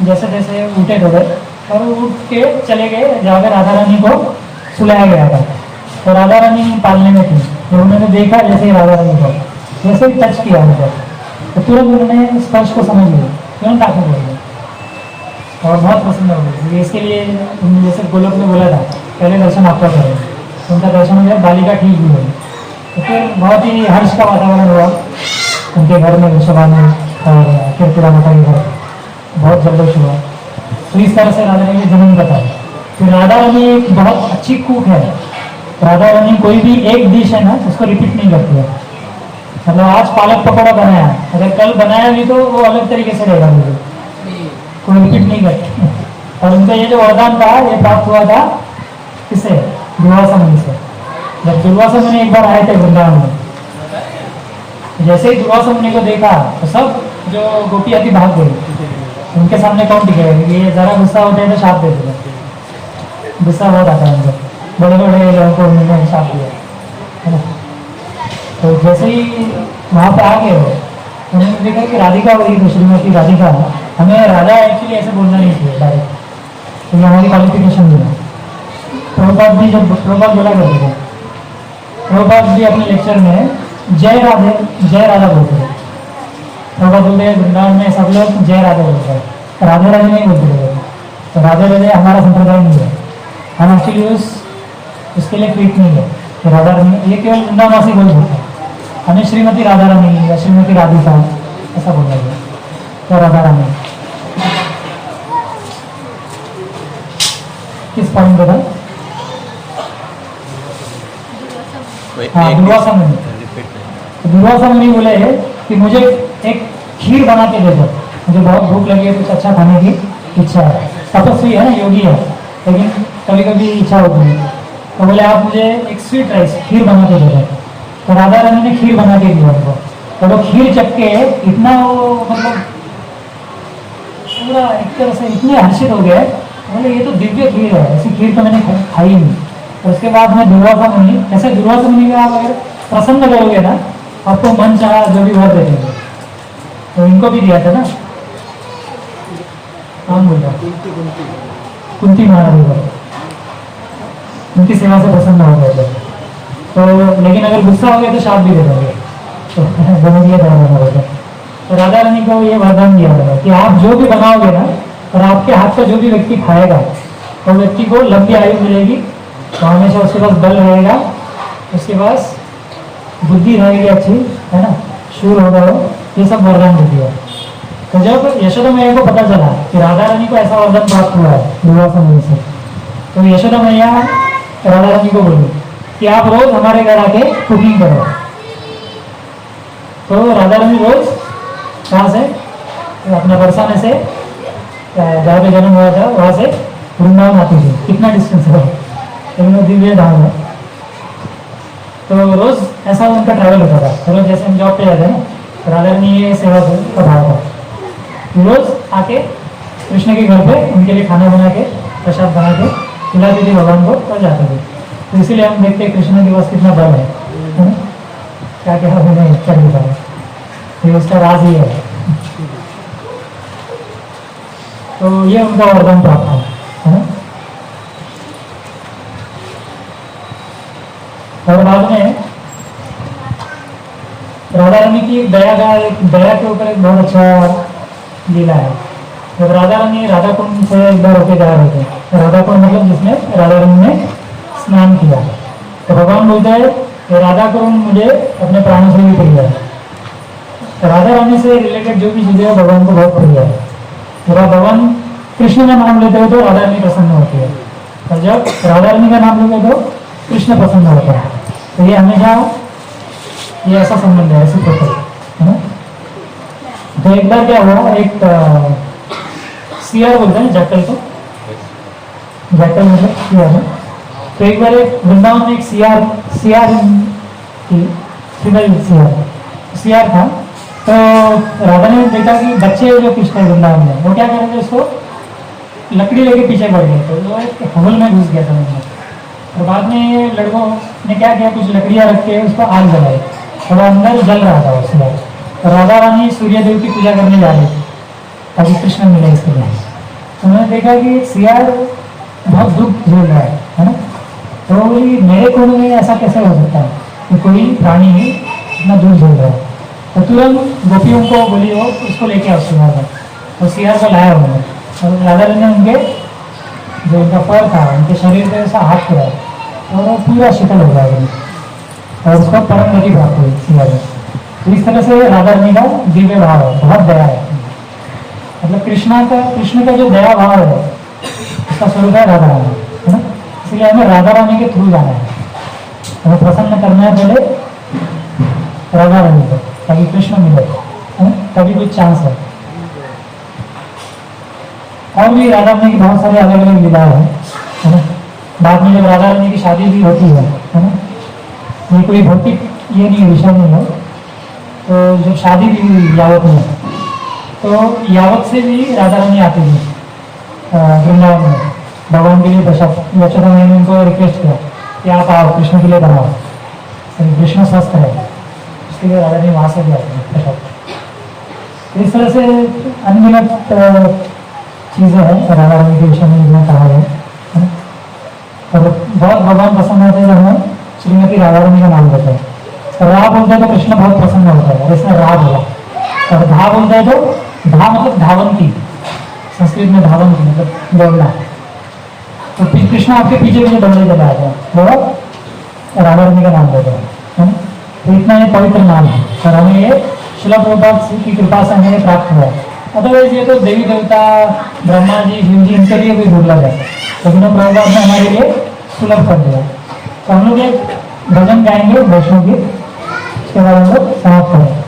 जैसे जैसे उठे थोड़े और उठ के चले गए जहाँ पे राधा रानी को सुलाया गया था। तो राधा रानी पालने में थी, तो उन्होंने देखा जैसे ही राधा रानी को जैसे ही टच किया उनको, तो तुरंत उन्होंने स्पर्श को समझ लिया, तुरंत आंखें खोल गई और बहुत प्रसन्न हो गई। इसके लिए उन्होंने जैसे गोलोक में बोला था, पहले दर्शन आपका करें, उनका दर्शन हो गया, बालिका ठीक भी हुई। तो फिर बहुत ही हर्ष का वातावरण हुआ उनके घर में, विश्वभानु और कीर्तिदा माता के घर बहुत जल्लोष हुआ। तो इस तरह से राधा रानी का जन्म का था। फिर राधा रानी एक बहुत अच्छी कुक है। राधा रानी कोई भी एक डिश है ना, उसको रिपीट नहीं करती है। मतलब आज पालक पकौड़ा बनाया, अगर कल बनाया भी तो वो अलग तरीके से रहेगा, मुझे कोई रिपीट नहीं करती। और उनका ये जो वरदान था, ये प्राप्त हुआ था किससे, दुर्वासा मुनि से। जब दुर्वासा मुनि एक बार आए थे वृंदावन में, जैसे ही दुर्वासा मुनि को देखा, तो सब जो गोपियाँ थी भाग गई। उनके सामने कौन टिकेगा, क्योंकि ये जरा गुस्सा होते हैं तो शाप दे देते, गुस्सा बहुत आता है उनको, बड़े बड़े लोगों को उन्होंने शाप दिया, है ना। तो जैसे ही वहाँ पे आ गए हो, उन्होंने देखा कि राधिका वही थी, श्रीमती राधिका। हमें राधा एक्चुअली ऐसे बोलना नहीं चाहिए डायरेक्ट, क्योंकि हमारी क्वालिफिकेशन नहीं है। प्रभुपाद भी जब प्रभुपाद बोला करते थे, प्रभुपाद भी अपने लेक्चर में जय राधे, जय राधा बोलते थे। प्रभुपाद बोलते हैं वृंदावन में सब लोग जय राधे बोलते हैं, राधे राधे नहीं बोलते थे। तो राधे राधे हमारा संप्रदाय नहीं है, हम एक्चुअली उसके लिए फिट नहीं है। तो राधा रानी ये केवल वृंदावासी बोल सकते हैं, हमें श्रीमती राधा रानी या श्रीमती राधिका ऐसा बोलना है, तो राधा रानी किस पॉइंट पे था? हाँ, दुर्वासा मुनि। दुर्वासा मुनि बोले कि मुझे एक खीर बना के दे दो, मुझे बहुत भूख लगी है, कुछ अच्छा खाने की इच्छा है। तपस्वी है ना, योगी है, लेकिन कभी कभी इच्छा होती है। तो बोले आप मुझे एक स्वीट राइस खीर बना के दे दो। तो राधा रानी ने खीर बना के दिया उनको। तो वो खीर चख के इतना वो मतलब पूरा एक तरह से इतने हर्षित हो गए, बोले ये तो दिव्य खीर है, ऐसी खीर तो मैंने खाई ही नहीं। और उसके बाद में दुर्वासा मुनि, ऐसे दुर्वासा मुनि का आप अगर प्रसन्न करोगे ना, आपको मन चाहा जो भी वर दे देंगे। तो इनको भी दिया था ना, कौन बोल रहा? कुंती महारानी को, उनकी सेवा से प्रसन्न हो गए थे। तो लेकिन अगर गुस्सा हो गया तो शाप भी दे देंगे, तो दोनों दिए था। तो राधा रानी को ये वरदान दिया गया कि आप जो भी बनाओगे ना, और आपके हाथ का जो भी व्यक्ति खाएगा, तो व्यक्ति को लंबी आयु मिलेगी, तो हमेशा उसके पास बल रहेगा, उसके पास बुद्धि रहेगी अच्छी, है ना, शूर होगा वो, ये सब वरदान दे दिया। तो जब यशोदा मैया को पता चला कि राधा रानी को ऐसा वरदान प्राप्त हुआ है दुर्वासा मुनि से, तो यशोदा मैया राधा रानी को बोली कि आप रोज हमारे घर आके कुकिंग करो। तो राधा रानी रोज कहाँ से, अपना बरसाने से, जहाँ पे जन्म हुआ था वहाँ से वृंदावन आती थी। कितना डिस्टेंस है, लेकिन वो दिव्य धाम है। तो रोज ऐसा उनका ट्रैवल होता था। तो रोज जैसे हम जॉब पे जाते हैं ना, राधा रानी ये सेवा का भाव था, रोज आके कृष्ण के घर पे उनके लिए खाना बना के, प्रसाद बना के खिलाती थी भगवान को, और जाते थे। तो इसीलिए हम देखते हैं कृष्ण के पास कितना बल है ना? क्या क्या हमें कर देता है, ये उसका राज ही है। तो ये उनका वरदान प्राप्त है ना? और बाद में राधा रानी की दया के ऊपर एक बहुत अच्छा लीला है। जब राधा रानी राधा कुंड से एक बार होके जा रहे थे, राधा कुंड मतलब जिसमें राधा रानी ने स्नान किया, तो भगवान बोलते हैं कि राधा कुंड मुझे अपने प्राणों से भी प्रिय है। राधा रानी से रिलेटेड जो भी चीजें हैं भगवान को बहुत प्रिय है। जब भगवान कृष्ण का नाम लेते हो तो राधा रानी प्रसन्न होती है, और जब राधा रानी का नाम लेते हो तो कृष्ण प्रसन्न होता है। तो ये हमेशा ये ऐसा संबंध है, ऐसी प्रकृति है ना। तो एक बार क्या हुआ, एक सियार बोलते हैं जैकल को, जैकल मतलब सियार है। तो एक बार एक वृंदावन में एक सियार की फीमेल सियार था। तो राधा ने देखा कि बच्चे जो कृष्ण वृंदावन में, वो क्या कर रहे थे, उसको लकड़ी लेके पीछे बढ़ गए। तो वो एक हवल में घुस गया था उनमें। और बाद में लड़कों ने क्या किया, कुछ लकड़ियाँ रख के उसको आग जलाई, और अंदर जल रहा था उसमें। तो राधा रानी सूर्य देव की पूजा करने जा रही थी ताकि कृष्ण मिले इसके लिए। तो उन्होंने देखा कि सियार बहुत दुख झेल रहा है ना। तो बोली मेरे कुंड में ऐसा कैसे हो सकता है कि कोई प्राणी इतना दुख झेल रहा है। तो तुरंत गोपियों को बोली वो उसको लेके आओ सियार को। तो सियार को लाया उन्होंने, और राधा रानी ने उनके जो उनका फर था उनके शरीर पे ऐसा हाथ किया, और वो पूरा शीतल हो गया, और उसको परम गति प्राप्त हुई सियार में। तो इस तरह से राधा रानी का दिव्य भाव है, बहुत दया है। मतलब कृष्ण का जो दया भाव है उसका स्वरूप है राधा रानी, है ना। इसलिए हमें राधा रानी के थ्रू जाना है, हमें प्रसन्न करना है पहले राधा रानी को, ताकि कृष्ण मिले, है ना, तभी कुछ चांस है। और भी राधा रानी की बहुत सारे अलग अलग लीला है ना। बाद में जब राधा रानी की शादी भी होती है ना, ये कोई भौतिक ये नहीं विषय नहीं है। तो जब शादी भी हुई यावत में, तो यावत से भी राधा रानी आती थी वृंदावन में भगवान के लिए प्रसाद। यशोदा मैया ने उनको रिक्वेस्ट किया कि आप आओ कृष्ण के लिए बनाओ, कृष्ण स्वस्थ है, उसके लिए राधा रानी वहाँ से भी आती है प्रसाद। इस तरह से अनगिनत चीज़ें हैं राधा रानी के विषय में जो कहा है। और बहुत भगवान पसंद होते हैं जब हमें श्रीमती राधा रानी का नाम लेते हैं। रा बोलते हैं तो कृष्ण बहुत प्रसन्न होता है, और इसमें रा बोला। और धा बोलते हैं तो धा मतलब धावन की, संस्कृत में धावन की मतलब दौड़ना। तो कृष्ण आपके पीछे पीछे दौड़ने चला आता है, वो राधा रानी का नाम लेते हैं। तो इतना ये पवित्र नाम है और हमें ये शिला प्रभुपाद की कृपा से हमें प्राप्त हुआ है। अदरवाइज ये तो देवी देवता ब्रह्मा जी शिव जी इनके लिए भी दुर्लभ है, लेकिन प्रभुपाद ने हमारे लिए सुलभ कर दिया। तो हम लोग एक भजन गाएंगे वैष्णव गीत, उसके बाद हम लोग समाप्त करेंगे।